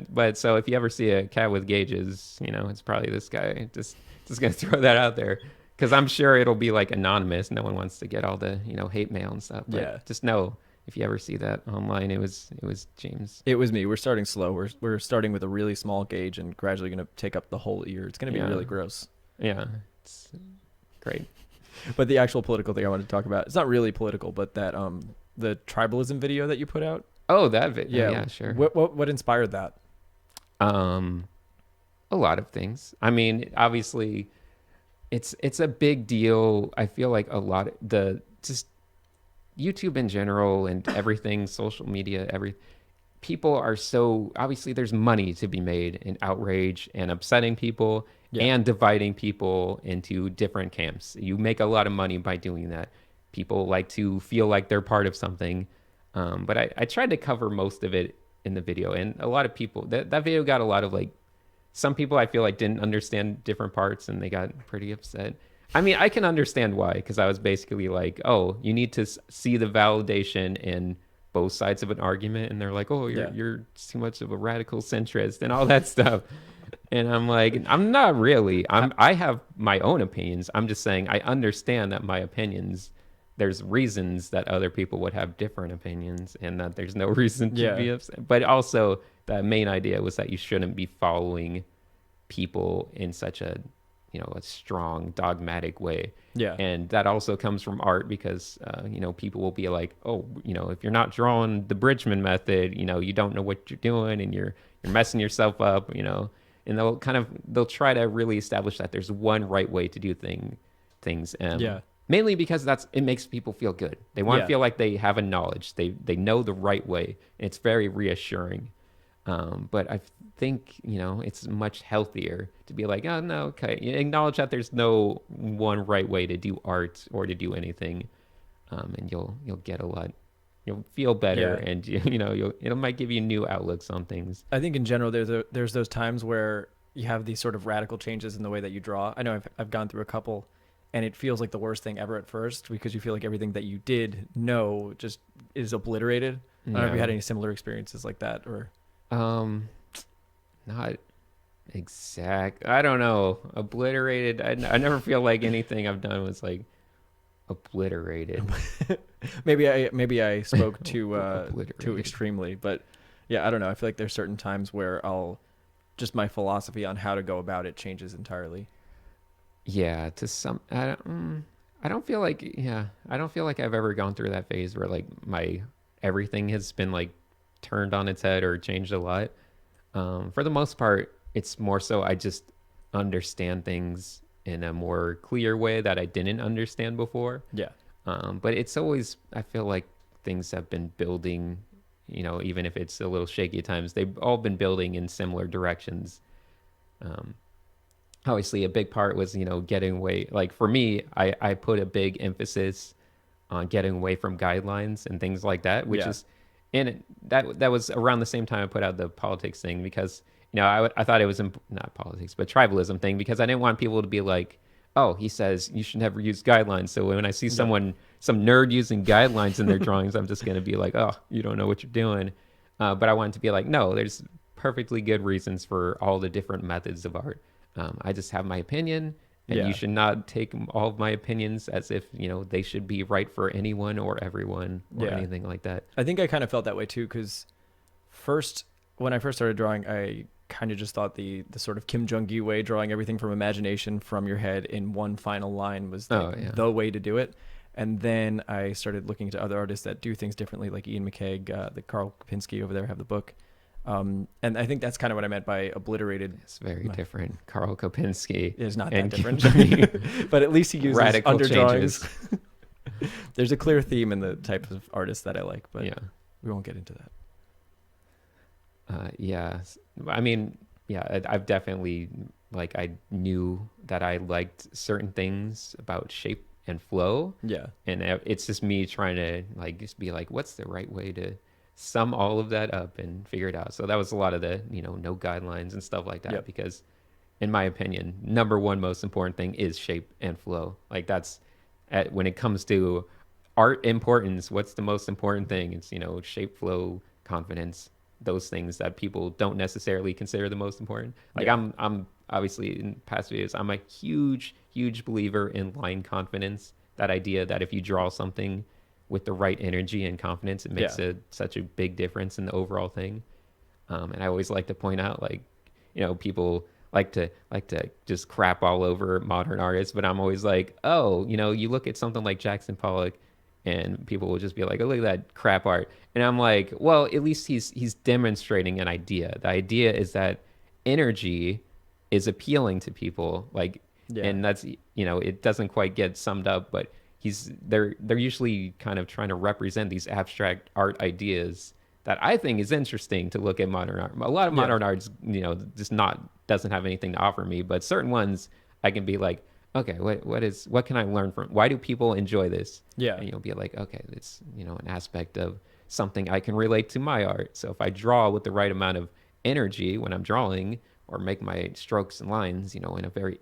But so if you ever see a cat with gauges, it's probably this guy. Just gonna throw that out there because I'm sure it'll be like anonymous. No one wants to get all the hate mail and stuff. But Yeah. just know if you ever see that online, it was James. It was me. We're starting slow. We're starting with a really small gauge and gradually going to take up the whole ear. It's going to be Yeah. really gross. Yeah, it's great. But the actual political thing I wanted to talk about, it's not really political, but that the tribalism video that you put out. Oh, that video. Yeah, sure. What inspired that? A lot of things. I mean, obviously, it's a big deal. I feel like a lot of the just YouTube in general and everything, social media, people are so obviously there's money to be made in outrage and upsetting people and dividing people into different camps. You make a lot of money by doing that. People like to feel like they're part of something. But I tried to cover most of it in the video, and a lot of people that video got a lot of like some people I feel like didn't understand different parts and they got pretty upset. I mean, I can understand why, because I was basically like, oh, you need to see the validation in both sides of an argument. And they're like, oh, you're too much of a radical centrist and all that stuff. And I'm like, I'm not really. I have my own opinions. I'm just saying I understand that my opinions, there's reasons that other people would have different opinions and that there's no reason to be upset. But also the main idea was that you shouldn't be following people in such a strong dogmatic way. Yeah. And that also comes from art because, people will be like, oh, if you're not drawing the Bridgman method, you don't know what you're doing and you're messing yourself up, and they'll try to really establish that there's one right way to do things. Mainly because it makes people feel good. They want to feel like they have a knowledge. They know the right way. And it's very reassuring. But I think, it's much healthier to be like, oh, no, okay. You acknowledge that there's no one right way to do art or to do anything. And you'll get a lot. You'll feel better and, it might give you new outlooks on things. I think in general, there's those times where you have these sort of radical changes in the way that you draw. I know I've gone through a couple and it feels like the worst thing ever at first because you feel like everything that you did know just is obliterated. I don't know if you had any similar experiences like that or... Not exact. I don't know. Obliterated. I never feel like anything I've done was like obliterated. maybe I spoke too extremely, but yeah, I don't know. I feel like there's certain times where my philosophy on how to go about it changes entirely. Yeah, I don't feel like I've ever gone through that phase where like everything has been like turned on its head or changed a lot. For the most part, it's more so I just understand things in a more clear way that I didn't understand before. Yeah. But it's always, I feel like things have been building, even if it's a little shaky at times, they've all been building in similar directions. Obviously a big part was, getting away. Like for me, I put a big emphasis on getting away from guidelines and things like that, which is, and that was around the same time I put out the politics thing because, I thought it was not politics, but tribalism thing because I didn't want people to be like, oh, he says you should never use guidelines. So when I see some nerd using guidelines in their drawings, I'm just going to be like, oh, you don't know what you're doing. But I wanted to be like, no, there's perfectly good reasons for all the different methods of art. I just have my opinion. And you should not take all of my opinions as if, they should be right for anyone or everyone or anything like that. I think I kind of felt that way too, because when I first started drawing, I kind of just thought the sort of Kim Jong-gi way, drawing everything from imagination from your head in one final line was the way to do it. And then I started looking into other artists that do things differently, like Ian McCaig, the Carl Kopinski over there have the book. And I think that's kind of what I meant by obliterated. It's very different. Carl Kopinski is not that different, but at least he uses radical underdrawings. There's a clear theme in the type of artist that I like, but we won't get into that. I mean, I've definitely I knew that I liked certain things about shape and flow. Yeah, and it's just me trying to just be like, what's the right way to sum all of that up and figure it out. So that was a lot of the, no guidelines and stuff like that, because in my opinion, number one most important thing is shape and flow. That's when it comes to art importance, what's the most important thing? It's, shape, flow, confidence. those things that people don't necessarily consider the most important. Like Yeah. I'm obviously in past videos, I'm a huge believer in line confidence. That idea that if you draw something with the right energy and confidence, it makes Yeah. such a big difference in the overall thing. And I always like to point out, like, people like to just crap all over modern artists, but I'm always like, oh, you look at something like Jackson Pollock, and people will just be like, oh, look at that crap art, and I'm like, well, at least he's demonstrating an idea. The idea is that energy is appealing to people, like, Yeah. and that's it doesn't quite get summed up, but they're usually kind of trying to represent these abstract art ideas that I think is interesting to look at modern art. A lot of Yeah. modern arts, just not doesn't have anything to offer me, but certain ones I can be like, okay, what can I learn from? Why do people enjoy this? Yeah. And you'll be like, okay, it's an aspect of something I can relate to my art. So if I draw with the right amount of energy when I'm drawing, or make my strokes and lines, in a very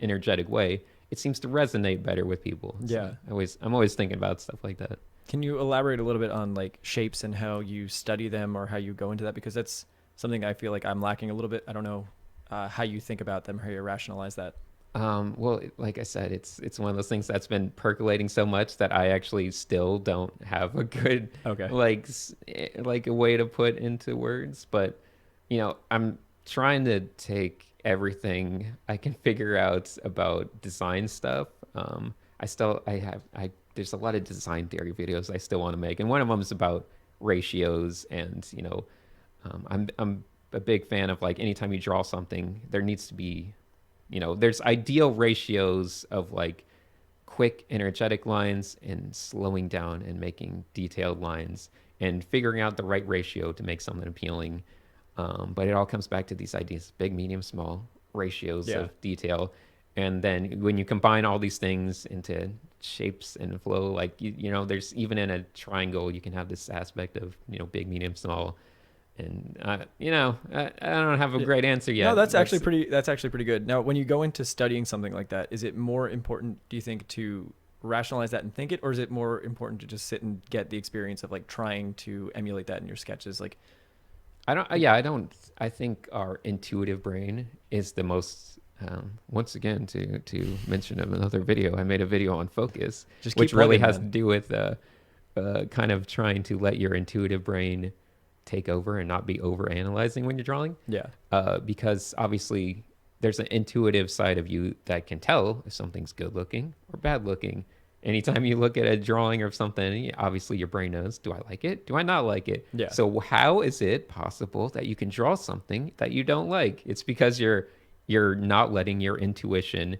energetic way, it seems to resonate better with people. Yeah. So I'm always thinking about stuff like that. Can you elaborate a little bit on like shapes and how you study them or how you go into that? Because that's something I feel like I'm lacking a little bit. I don't know how you think about them, how you rationalize that. Well, like I said, it's one of those things that's been percolating so much that I actually still don't have a good Okay. like a way to put into words. But I'm trying to take everything I can figure out about design stuff. I there's a lot of design theory videos I still want to make, and one of them is about ratios. And I'm a big fan of, like, anytime you draw something, there needs to be, there's ideal ratios of, like, quick energetic lines and slowing down and making detailed lines, and figuring out the right ratio to make something appealing. But it all comes back to these ideas: big, medium, small ratios Yeah. of detail. And then when you combine all these things into shapes and flow, like, there's, even in a triangle, you can have this aspect of, big, medium, small. And I don't have a Yeah. great answer yet. No, that's actually pretty. That's actually pretty good. Now, when you go into studying something like that, is it more important, do you think, to rationalize that and think it, or is it more important to just sit and get the experience of like trying to emulate that in your sketches? Like, I think our intuitive brain is the most, once again, to mention another video, I made a video on focus, just keep which really plugging, has to man. do with kind of trying to let your intuitive brain take over and not be over analyzing when you're drawing. Yeah. Because obviously there's an intuitive side of you that can tell if something's good looking or bad looking. Anytime you look at a drawing of something, obviously your brain knows, do I like it? Do I not like it? Yeah. So how is it possible that you can draw something that you don't like? It's because you're not letting your intuition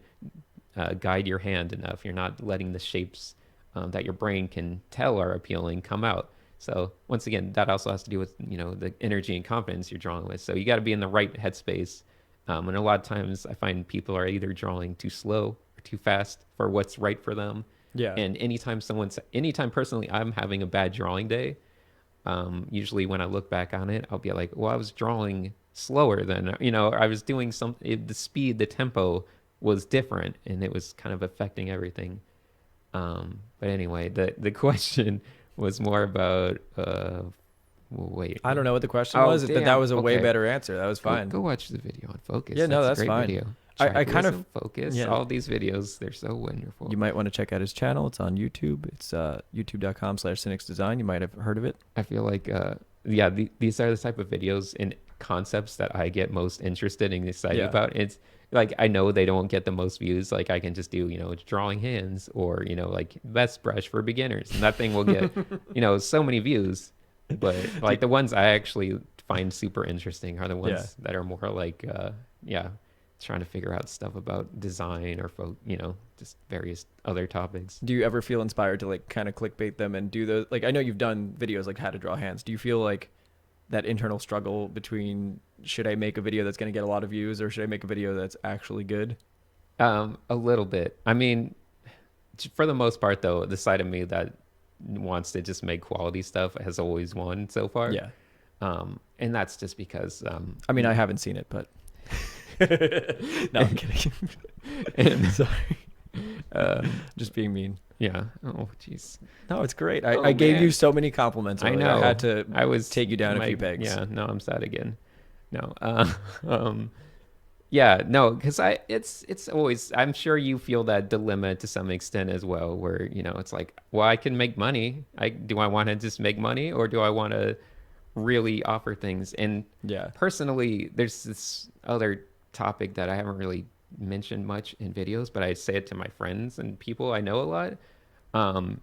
guide your hand enough. You're not letting the shapes that your brain can tell are appealing come out. So once again, that also has to do with, the energy and confidence you're drawing with. So you got to be in the right headspace. And a lot of times I find people are either drawing too slow or too fast for what's right for them. Yeah. And anytime personally I'm having a bad drawing day, usually when I look back on it, I'll be like, well, I was drawing slower than, I was doing the speed, the tempo was different, and it was kind of affecting everything. But anyway, the question was more about, wait. I don't know what the question Oh, was, but that damn. was a way Okay. better answer. That was fine. Go watch the video on Focus. Yeah, no, a that's great fine. video. I kind of- Tribalism, Focus, yeah. all these videos, they're so wonderful. You might want to check out his channel. It's on YouTube. It's youtube.com/Sinix Design. You might have heard of it. I feel like, these are the type of videos and concepts that I get most interested and excited Yeah. about. It's like, I know they don't get the most views. Like, I can just do, drawing hands, or, like, best brush for beginners, and that thing will get, so many views. But like, the ones I actually find super interesting are the ones that are more like, trying to figure out stuff about design or just various other topics. Do you ever feel inspired to like kind of clickbait them and do those? Like, I know you've done videos like how to draw hands. Do you feel like that internal struggle between, should I make a video that's going to get a lot of views, or should I make a video that's actually good? A little bit. I mean, for the most part, though, the side of me that wants to just make quality stuff has always won so far. Yeah. And that's just because, I mean, I haven't seen it, but no, I'm kidding. and Sorry. Just being mean. Yeah. Oh, jeez. No, it's great. Oh, I gave man. you so many compliments. I earlier. know. I had to I was take you down a my- few pegs. Yeah. No, I'm sad again. No. Um. Yeah. No, because it's always. I'm sure you feel that dilemma to some extent as well, where it's like, well, I can make money. Do I want to just make money, or do I want to really offer things? And Yeah. personally, there's this other topic that I haven't really mentioned much in videos, but I say it to my friends and people I know a lot. Um,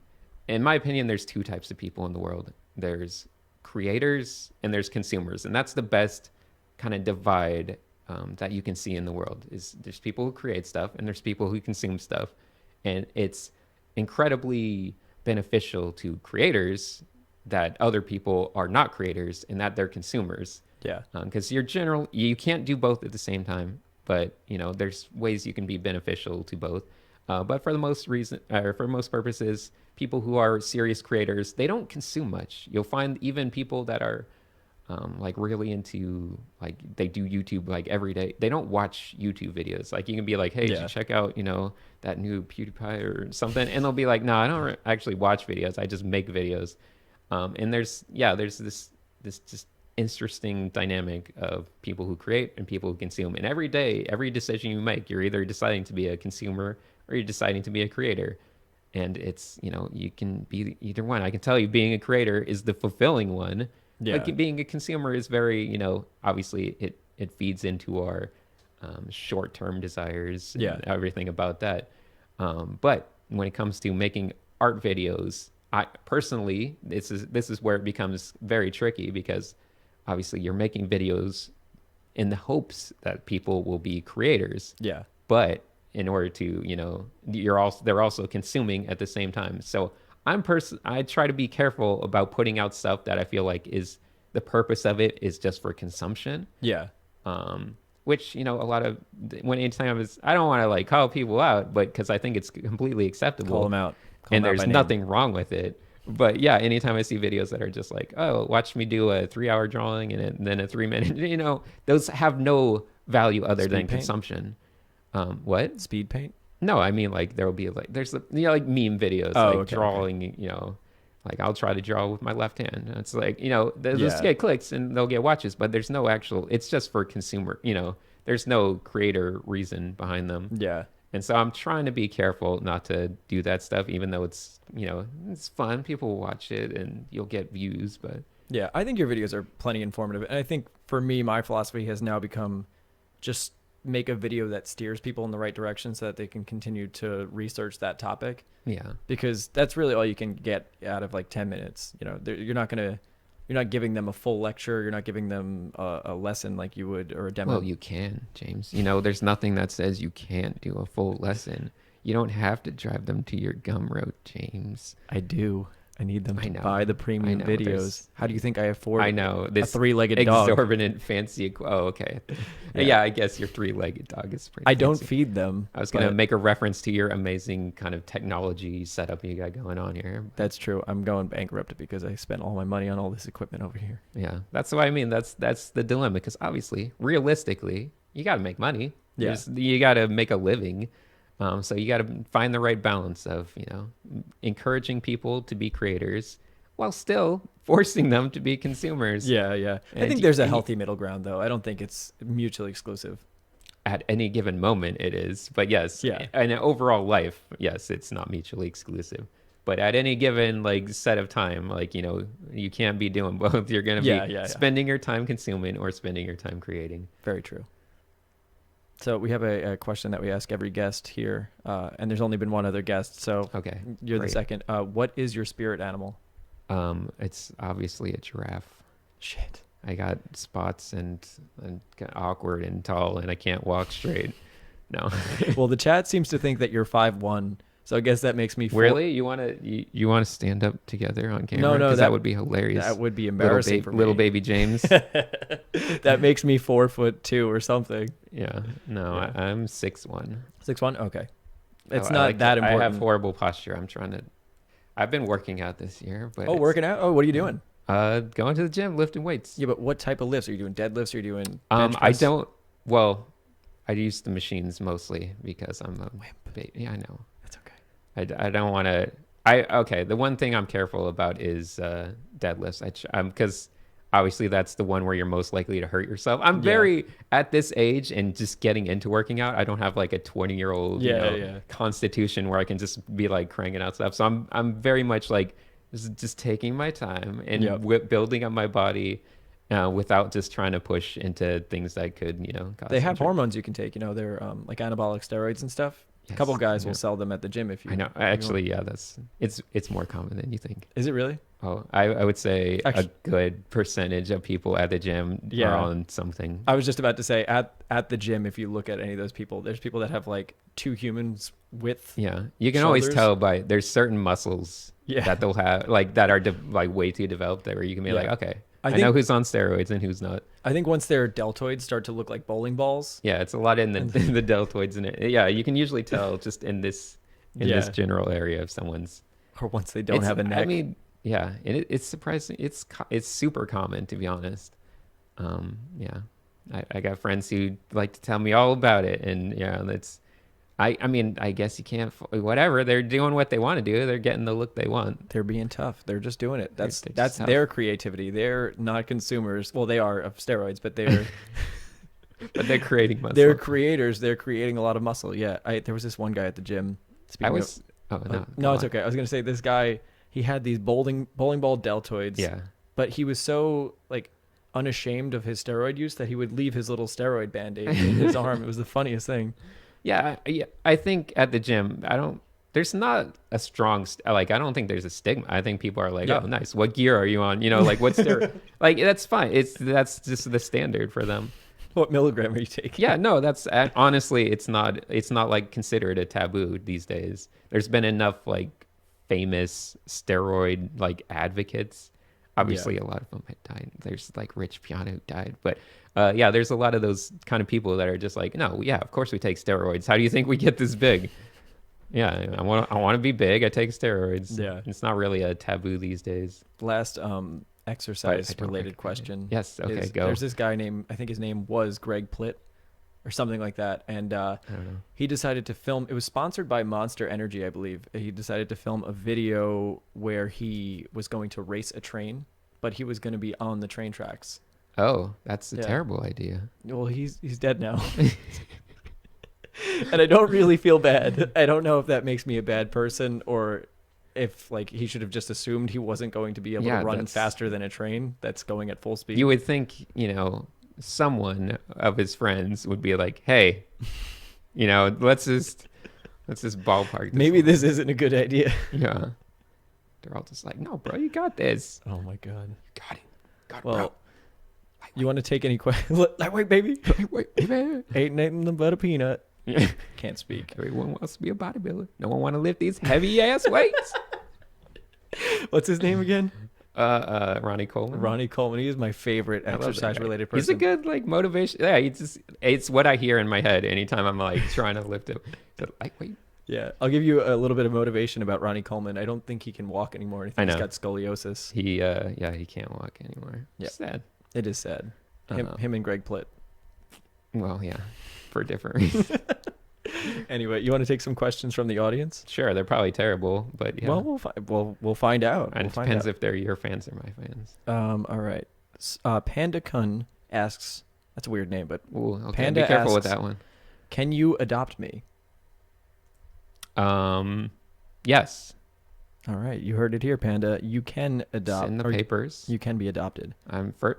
in my opinion, there's two types of people in the world. There's creators and there's consumers, and that's the best kind of divide that you can see in the world. Is there's people who create stuff and there's people who consume stuff, and it's incredibly beneficial to creators that other people are not creators and that they're consumers. Yeah. Because you can't do both at the same time, but there's ways you can be beneficial to both. But for the for most purposes, people who are serious creators, they don't consume much. You'll find even people that are like really into, like, they do YouTube like every day. They don't watch YouTube videos. Like, you can be like, hey, did you check out that new PewDiePie or something? And they'll be like, no, I don't actually watch videos. I just make videos. And there's this just interesting dynamic of people who create and people who consume. And every day, every decision you make, you're either deciding to be a consumer or you're deciding to be a creator. And it's, you can be either one. I can tell you, being a creator is the fulfilling one. Yeah. But being a consumer is very, obviously it feeds into our short-term desires and everything about that. But when it comes to making art videos, I personally, this is where it becomes very tricky, because obviously you're making videos in the hopes that people will be creators. Yeah. But in order to, they're also consuming at the same time. So I try to be careful about putting out stuff that I feel like is the purpose of it is just for consumption. Yeah. Which, a lot of anytime I don't want to like call people out, but because I think it's completely acceptable. Call them out. And there's nothing wrong with it. But yeah, anytime I see videos that are just like, oh, watch me do a 3-hour drawing and then a 3-minute, those have no value other than consumption. What? Speed paint? No, I mean, like, there'll be like, there's like meme videos, drawing, like I'll try to draw with my left hand. It's like, they'll just get clicks and they'll get watches, but there's no actual, it's just for consumer, there's no creator reason behind them. Yeah. And so I'm trying to be careful not to do that stuff, even though it's, it's fun. People will watch it and you'll get views, but. Yeah, I think your videos are plenty informative. And I think for me, my philosophy has now become just make a video that steers people in the right direction so that they can continue to research that topic. Yeah. Because that's really all you can get out of like 10 minutes. You're not giving them a full lecture. You're not giving them a lesson like you would, or a demo. Well, you can, James. There's nothing that says you can't do a full lesson. You don't have to drive them to your Gumroad, James. I do. I need them to buy the premium videos. How do you think I afford this a 3-legged dog? Exorbitant fancy. Oh, okay. Yeah, I guess your 3-legged dog is pretty I don't fancy. feed them. I was going to make a reference to your amazing kind of technology setup you got going on here. That's true. I'm going bankrupt because I spent all my money on all this equipment over here. Yeah, that's what I mean. That's the dilemma, because obviously, realistically, you got to make money. Yeah. You got to make a living. So you got to find the right balance of, encouraging people to be creators while still forcing them to be consumers. Yeah, yeah. I think there's a healthy middle ground, though. I don't think it's mutually exclusive. At any given moment, it is. But yes, in an overall life, yes, it's not mutually exclusive. But at any given set of time, you can't be doing both. You're going to be spending your time consuming or spending your time creating. Very true. So we have a question that we ask every guest here, and there's only been one other guest, so okay, you're the second. What is your spirit animal? It's obviously a giraffe. Shit. I got spots and awkward and tall, and I can't walk straight. No. Well, the chat seems to think that you're 5'1", so I guess that makes me... Really? You want to stand up together on camera? No, that would be hilarious. That would be embarrassing for me. Little baby James. That makes me 4'2" or something. Yeah. No, yeah. I'm 6'1". 6'1"? Okay. It's not that important. I have horrible posture. I've been working out this year, but... Oh, working out? Oh, what are you doing? Going to the gym, lifting weights. Yeah, but what type of lifts? Are you doing deadlifts? Are you doing bench press? press? I use the machines mostly because I'm a wimp. Yeah, I know. That's okay. I don't want to. Okay. The one thing I'm careful about is deadlifts. Because obviously that's the one where you're most likely to hurt yourself. I'm Yeah. very at this age and just getting into working out. I don't have like a 20-year-old Yeah. constitution where I can just be like cranking out stuff. So I'm very much like just taking my time and Yep. building up my body. Without just trying to push into things that could, cause They have injury. hormones you can take. They're like anabolic steroids and stuff. A Yes, couple guys I will know. sell them at the gym if you. I know. if you Actually, yeah, it's more common than you think. Is it really? Oh, I would say Actually, a good percentage of people at the gym Yeah. are on something. I was just about to say at the gym, if you look at any of those people, there's people that have like 2 humans width. Yeah, you can always Shoulders? tell by there's certain muscles Yeah. that they'll have like that are like way too developed that where you can be like, Yeah. okay, I I know think who's on steroids and who's not. I think once their deltoids start to look like bowling balls. Yeah, it's a lot in the And- in the deltoids and it. Yeah, you can usually tell just in this Yeah. general area of someone's. Or once they don't have a neck. I mean, yeah, and it's surprising. It's super common to be honest. Yeah, I got friends who like to tell me all about it, and yeah, that's. I mean, I guess you can't. Whatever, they're doing what they want to do. They're getting the look they want. They're being tough. They're just doing it. They're That's just tough. their creativity. They're not consumers. Well, they are of steroids, but they're But they're creating muscle. they're creators. They're creating a lot of muscle. Yeah. There was this one guy at the gym. I Speaking was. Oh of, no, no, go it's on. okay. I was gonna say this guy. He had these bowling ball deltoids. Yeah. But he was so like unashamed of his steroid use that he would leave his little steroid band-aid in his arm. It was the funniest thing. Yeah, I think at the gym, there's not a strong, like, I don't think there's a stigma. I think people are like, Yeah. oh, nice. What gear are you on? Like, what's their, like, that's fine. That's just the standard for them. What milligram are you taking? Yeah, no, that's honestly, it's not like considered a taboo these days. There's been enough like famous steroid like advocates. Obviously, a lot of them had died. There's like Rich Piana who died, but yeah, there's a lot of those kind of people that are just like, no, yeah, of course we take steroids. How do you think we get this big? Yeah, I want to be big. I take steroids. Yeah. It's not really a taboo these days. Last exercise I don't related recommend it. question. Yes. Okay. Go. There's this guy named, I think his name was Greg Plitt or something like that. And I don't know. he decided to film, it was sponsored by Monster Energy, I believe. He decided to film a video where he was going to race a train, but he was going to be on the train tracks. Oh, that's a Yeah. terrible idea. Well, he's dead now. And I don't really feel bad. I don't know if that makes me a bad person or if like he should have just assumed he wasn't going to be able Yeah, to run that's- faster than a train that's going at full speed. You would think, someone of his friends would be like, "Hey, let's just ballpark this. Maybe one." this isn't a good idea. Yeah. They're all just like, "No, bro, you got this. Oh my god. You got it. Got it, Well, you want to take any questions? Lightweight, baby. bro. Wait, man. Ain't nothing but a peanut. Can't speak. Everyone wants to be a bodybuilder. No one want to lift these heavy ass weights." What's his name again? Ronnie Coleman. Ronnie Coleman. He is my favorite I love that exercise guy. related person. He's a good like motivation. Yeah, it's what I hear in my head anytime I'm like trying to lift it. Lightweight. Yeah, I'll give you a little bit of motivation about Ronnie Coleman. I don't think he can walk anymore. I think I he's know. got scoliosis. He can't walk anymore. Yeah. Sad. It is sad. Him and Greg Plitt. Well, yeah, for different reasons. Anyway, you want to take some questions from the audience? Sure, they're probably terrible, but yeah. Well, we'll find out. and We'll it find depends out. if they're your fans or my fans. All right. Panda Kun asks. That's a weird name, but Ooh, okay. Panda Be careful with asks- that one. can you adopt me? Yes. All right, you heard it here, Panda. You can adopt. Send the or papers. You can be adopted.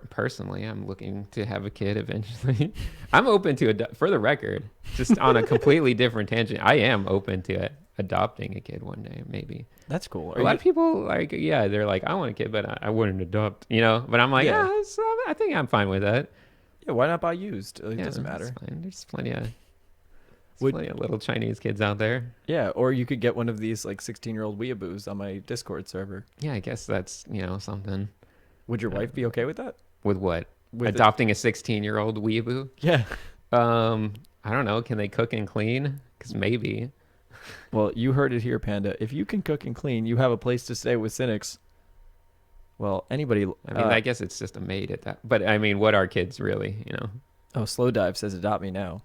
Personally, I'm looking to have a kid eventually. I'm open to for the record, just on a completely different tangent. I am open to adopting a kid one day, maybe. That's cool. A lot of people like, yeah, they're like, I want a kid, but I wouldn't adopt, But I'm like, Yeah. I think I'm fine with that. Yeah, why not buy used? It Yeah, doesn't it's matter. fine. There's plenty of. Would- Plenty of little Chinese kids out there. Yeah, or you could get one of these like 16-year-old weeaboos on my Discord server. Yeah, I guess that's something. Would your Yeah. wife be okay with that? With what? With Adopting a 16-year-old weeaboo? Yeah. I don't know. Can they cook and clean? Because maybe. Well, you heard it here, Panda. If you can cook and clean, you have a place to stay with Sinix. Well, anybody. I mean, I guess it's just a maid at that. But I mean, what are kids really? Oh, Slow Dive says adopt me now.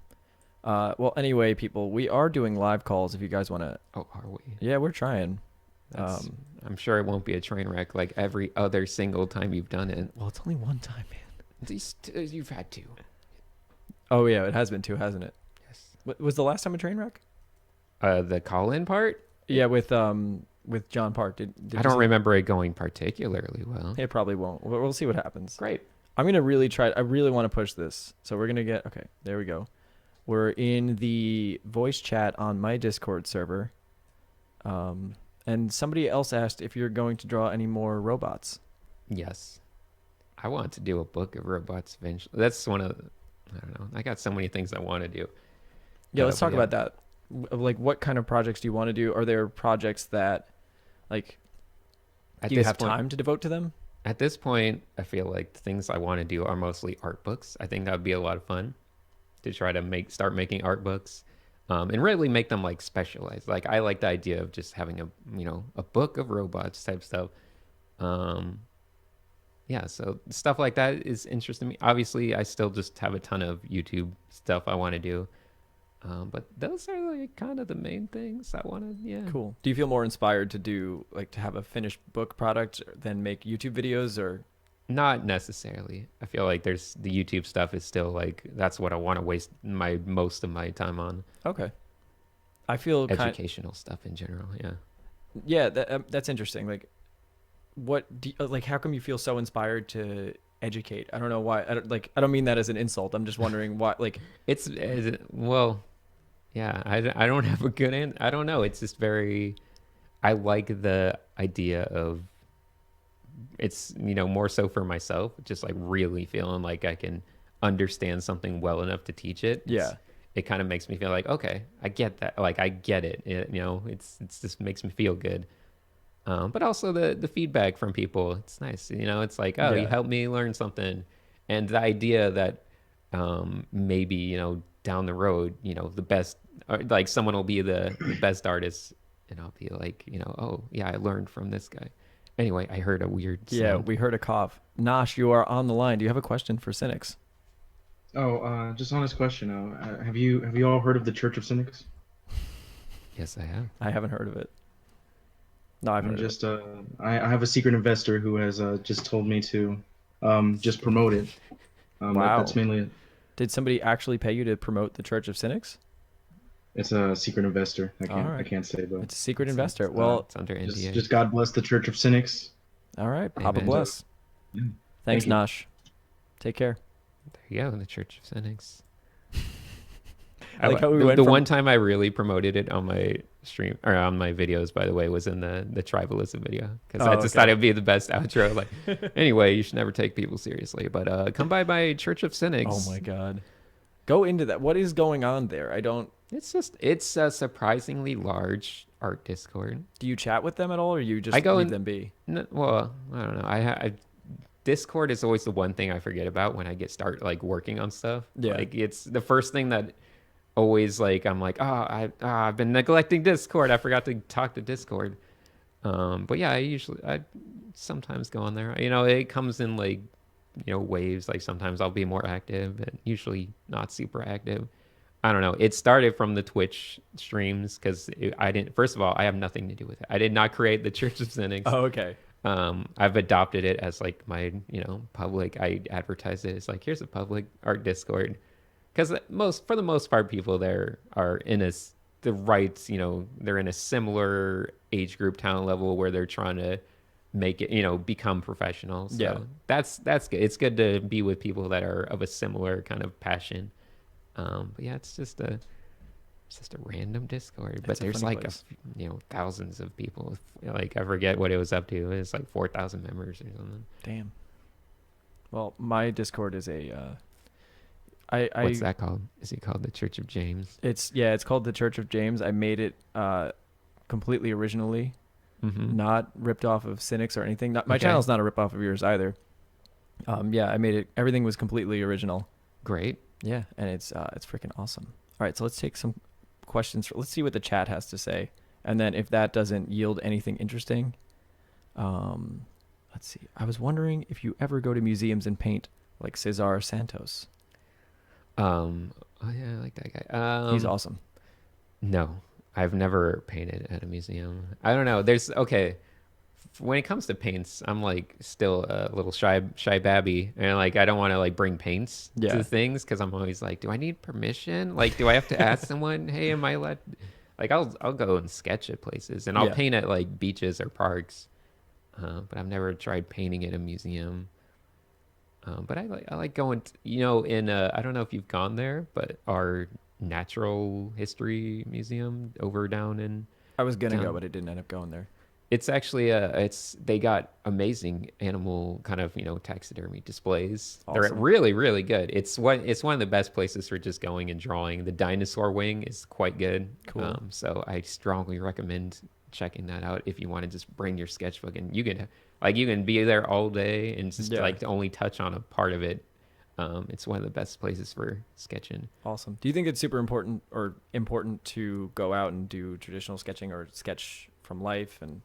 Well, anyway, people, we are doing live calls if you guys want to. Oh, are we? Yeah, we're trying. That's. I'm sure it won't be a train wreck like every other single time you've done it. Well, it's only one time, man. You've had to. Oh yeah, it has been too, hasn't it? Yes. Was the last time a train wreck? The call-in part. Yeah, with John Park. Did I you don't see- remember it going particularly well. It probably won't. We'll see what happens. Great. I'm gonna really try. I really want to push this. So we're gonna get. Okay, there we go. We're in the voice chat on my Discord server. And somebody else asked if you're going to draw any more robots. Yes. I want to do a book of robots eventually. That's one of. I don't know. I got so many things I want to do. Yeah, let's talk Yeah. about that. Like, what kind of projects do you want to do? Are there projects that, like, At do you this have point, time to devote to them? At this point, I feel like the things I want to do are mostly art books. I think that would be a lot of fun to try to start making art books, and really make them like specialized. Like I like the idea of just having a book of robots type stuff. Yeah, so stuff like that is interesting to me. Obviously, I still just have a ton of YouTube stuff I want to do, but those are like kind of the main things I want to. Yeah, Cool. Do you feel more inspired to do, like, to have a finished book product than make YouTube videos, or? Not necessarily. I feel like there's the YouTube stuff is still like that's what I want to waste most of my time on. Okay. I feel Educational stuff in general. Yeah. yeah, that's interesting. Like, like, how come you feel so inspired to educate? I don't know why. I don't mean that as an insult. I'm just wondering why. Like, Well, yeah. I don't have a good answer. I don't know. It's just very. I like the idea of. It's more so for myself, just like really feeling like I can understand something well enough to teach it. Yeah. It kind of makes me feel like, okay, I get that. Like I get it. It's just makes me feel good. But also the feedback from people, it's nice. It's like, oh, you Yeah. helped me learn something, and the idea that maybe down the road, the best, or like someone will be the best artist, and I'll be like, oh yeah, I learned from this guy. Anyway, I heard a weird Yeah, sound. we heard a cough. Nosh, you are on the line. Do you have a question for Sinix? Oh, just honest question. Have you all heard of the Church of Sinix? Yes, I have. I haven't heard of it. No, I've I'm heard of it. just I have a secret investor who has just told me to just promote it. Wow. That's mainly it. Did somebody actually pay you to promote the Church of Sinix? It's a secret investor. I All right. I can't say, but It's a secret investor. It's, Well, it's under just, NDA. just God bless the Church of Sinix. all right. Papa Amen. bless. Yeah. Thanks, Thank you. Nosh. Take care. There you go, the Church of Sinix. I like how we the, went the from- one time I really promoted it on my stream or on my videos, by the way, was in the tribalism video because I Oh, just okay. thought it'd be the best outro. Like, anyway, you should never take people seriously, but come by my Church of Sinix. Oh my God. Go into that. What is going on there? I don't. It's a surprisingly large art Discord. Do you chat with them at all, or you just I go leave in- them be? Well, I don't know. I Discord is always the one thing I forget about when I start like working on stuff. Yeah. Like it's the first thing that always like I'm like, I've been neglecting Discord. I forgot to talk to Discord. But yeah, I sometimes go on there. It comes in like waves. Like sometimes I'll be more active, and usually not super active. I don't know. It started from the Twitch streams because I didn't. First of all, I have nothing to do with it. I did not create the Church of Sinix. Oh, okay. I've adopted it as like my public. I advertise it as like, here's a public art Discord, because for the most part people there are in the right, they're in a similar age group, talent level where they're trying to make it, become professionals. So Yeah. that's good. It's good to be with people that are of a similar kind of passion. But yeah, it's just a random Discord, but It's a there's funny like place. thousands of people. Like I forget what it was up to. It's like 4,000 members or something. Damn. Well, my Discord is a. What's that called? Is it called the Church of James? It's called the Church of James. I made it completely originally, Mm-hmm. not ripped off of Sinix or anything. My Okay. channel's not a rip off of yours either. Yeah, I made it. Everything was completely original. Great. Yeah, and it's freaking awesome. All right, so let's take some questions. Let's see what the chat has to say, and then if that doesn't yield anything interesting, let's see. I was wondering if you ever go to museums and paint like Cesar Santos. Oh yeah, I like that guy. He's awesome. No, I've never painted at a museum. I don't know. There's okay. When it comes to paints, I'm like still a little shy babby, and like I don't want to like bring paints Yeah. to things because I'm always like, do I need permission? Like, do I have to ask someone? Hey, am I allowed? Like, I'll go and sketch at places, and I'll Yeah. paint at like beaches or parks, but I've never tried painting at a museum. But I like going. In I don't know if you've gone there, but our natural history museum over down in I was gonna go, down but I didn't end up going there. it's actually they got amazing animal kind of taxidermy displays. They're Awesome. really really good. It's one of the best places for just going and drawing. The dinosaur wing is quite good. Cool. So I strongly recommend checking that out if you want to just bring your sketchbook, and you can be there all day and just Yeah. like only touch on a part of it. It's one of the best places for sketching. Awesome. Do you think it's super important to go out and do traditional sketching or sketch from life? And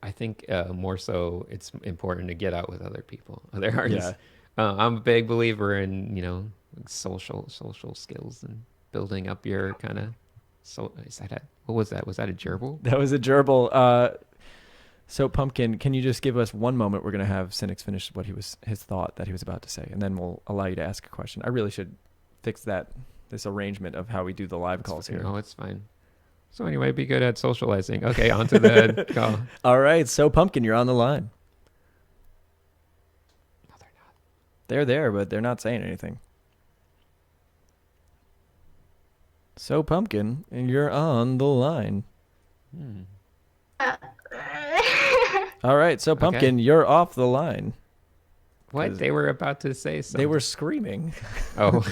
I think more so it's important to get out with other people, other artists. Yeah. I'm a big believer in, social skills and building up your kind of. So what was that? Was that a gerbil? That was a gerbil. So Pumpkin, can you just give us one moment? We're gonna have Sinix finish his thought that he was about to say, and then we'll allow you to ask a question. I really should fix this arrangement of how we do the live calls here. No, it's fine. So anyway, be good at socializing. Okay, on to the call. All right, so Pumpkin, you're on the line. No, they're not. They're there, but they're not saying anything. So Pumpkin, you're on the line. All right, so Pumpkin, you're off the line. What? 'Cause They were about to say something. They were screaming. Oh.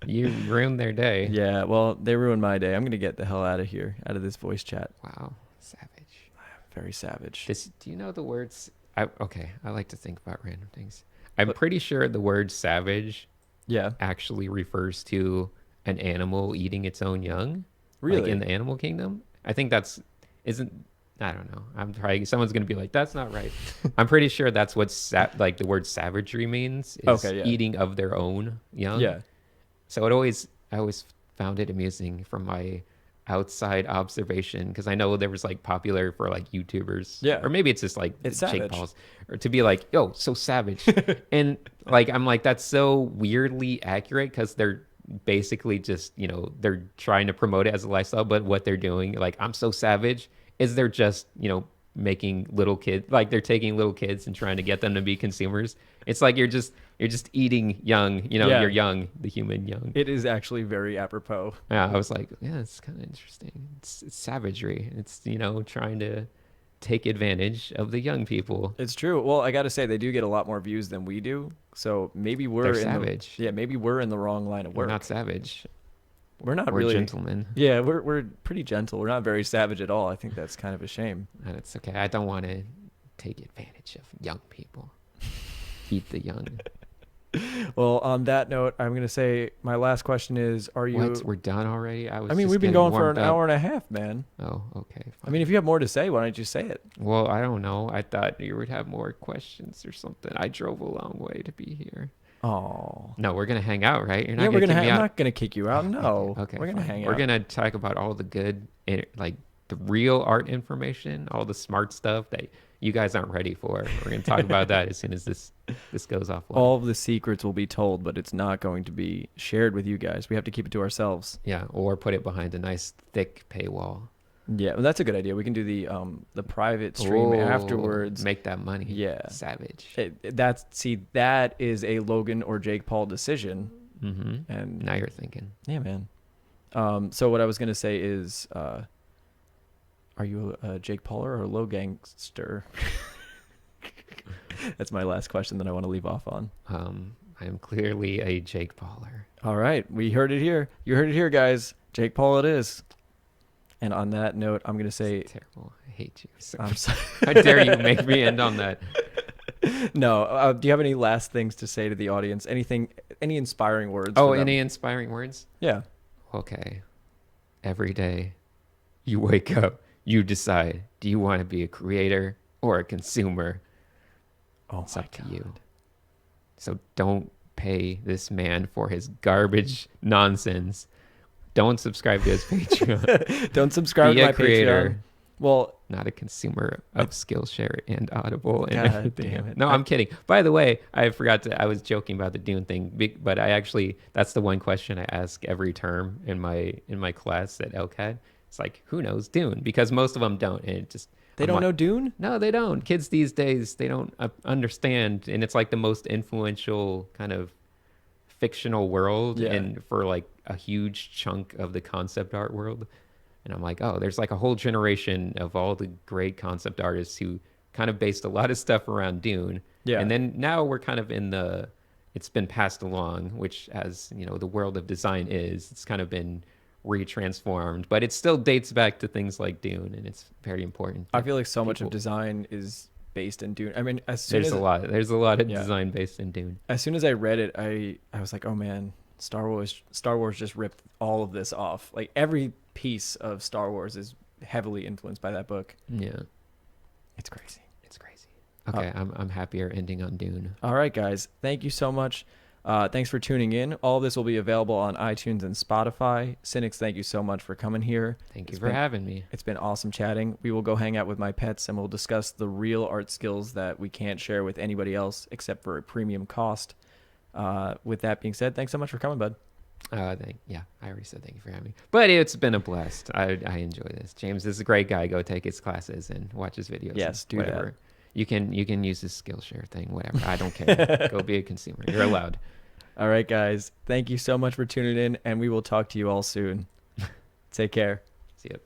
You ruined their day. Yeah, well, they ruined my day. I'm going to get the hell out of here, out of this voice chat. Wow. Savage. Very savage. Do you know the words? I like to think about random things. I'm pretty sure the word savage Yeah. actually refers to an animal eating its own young. Really? Like in the animal kingdom. I think I don't know. I'm trying. Someone's going to be like, that's not right. I'm pretty sure that's what like the word savagery means. Is Okay, yeah. eating of their own young. Yeah. So I always found it amusing from my outside observation, because I know there was like popular for like YouTubers, Yeah. or maybe it's just like It's Jake savage. Paul's, or to be like, yo, so savage, and like I'm like that's so weirdly accurate because they're basically just they're trying to promote it as a lifestyle, but what they're doing, like I'm so savage, is they're just making little kids, like they're taking little kids and trying to get them to be consumers. It's like you're just eating young, Yeah. you're young, the human young. It is actually very apropos. Yeah, I was like, yeah, it's kind of interesting. It's savagery. It's trying to take advantage of the young people. It's true. Well, I got to say, they do get a lot more views than we do. So maybe we're They're in savage. maybe we're in the wrong line of We're work. not savage. We're not We're really gentlemen. Yeah, we're pretty gentle. We're not very savage at all. I think that's kind of a shame. And it's okay. I don't want to take advantage of young people. Eat the young. Well, on that note, I'm going to say my last question is, are you... What? We're done already? I mean, we've been going for an hour and a half, man. Oh, okay. I Fine. mean, if you have more to say, why don't you say it? Well, I don't know. I thought you would have more questions or something. I drove a long way to be here. Oh. No, we're gonna hang out, right? You're not Yeah, we're gonna gonna. kick me I'm out? not gonna kick you out. No. Okay, we're gonna fine. hang out. We're gonna talk about all the good, like the real art information, all the smart stuff that you guys aren't ready for. We're gonna talk about that as soon as this goes offline. All of the secrets will be told, but it's not going to be shared with you guys. We have to keep it to ourselves. Yeah, or put it behind a nice thick paywall. Yeah, well, that's a good idea. We can do the private stream Ooh, afterwards. Make that money. Yeah. Savage. That is a Logan or Jake Paul decision. Mm-hmm. And Now you're thinking. yeah, man. So what I was gonna say is, are you a Jake Pauler or a low gangster? That's my last question that I want to leave off on. I am clearly a Jake Pauler. All right, we heard it here. You heard it here, guys. Jake Paul it is. And on that note, I'm going to say... Terrible. I hate you. I'm sorry. How dare you make me end on that? No. Do you have any last things to say to the audience? Any inspiring words? Oh, for them? any inspiring words? Yeah. Okay. Every day you wake up, you decide, do you want to be a creator or a consumer? Oh, It's my up to God. you. So don't pay this man for his garbage nonsense. Don't subscribe to his Patreon. Don't subscribe Be to a my creator. Patreon. Well, Not a consumer of Skillshare and Audible and God everything. damn it. No, I'm kidding. By the way, I forgot to. I was joking about the Dune thing, but I actually that's the one question I ask every term in my class at LCAD. It's like, who knows Dune? Because most of them don't, and it just they I'm don't like, know Dune? No, they don't. Kids these days, they don't understand, and it's like the most influential kind of fictional world, Yeah. and for like a huge chunk of the concept art world. And I'm like, oh, there's like a whole generation of all the great concept artists who kind of based a lot of stuff around Dune. Yeah. And then now we're kind of in it's been passed along, which as, you know, the world of design is, it's kind of been retransformed, but it still dates back to things like Dune, and it's very important. I feel like so much of people- design is based in Dune. I mean, as soon There's as there's a lot of Yeah. design based in Dune. as soon as I read it, I was like, oh man, Star Wars just ripped all of this off. Like every piece of Star Wars is heavily influenced by that book. Yeah, It's crazy. it's crazy. Okay, I'm happier ending on Dune. All right, guys. Thank you so much. Thanks for tuning in. All of this will be available on iTunes and Spotify. Sinix, thank you so much for coming here. Thank you It's for been- having me. It's been awesome chatting. We will go hang out with my pets and we'll discuss the real art skills that we can't share with anybody else except for a premium cost. With that being said, thanks so much for coming, bud. I already said thank you for having me. But it's been a blast. I enjoy this. James is a great guy. Go take his classes and watch his videos. Yes, and do that. whatever. You can use his Skillshare thing, whatever. I don't care. Go be a consumer. You're allowed. All right, guys. Thank you so much for tuning in, and we will talk to you all soon. Take care. See ya.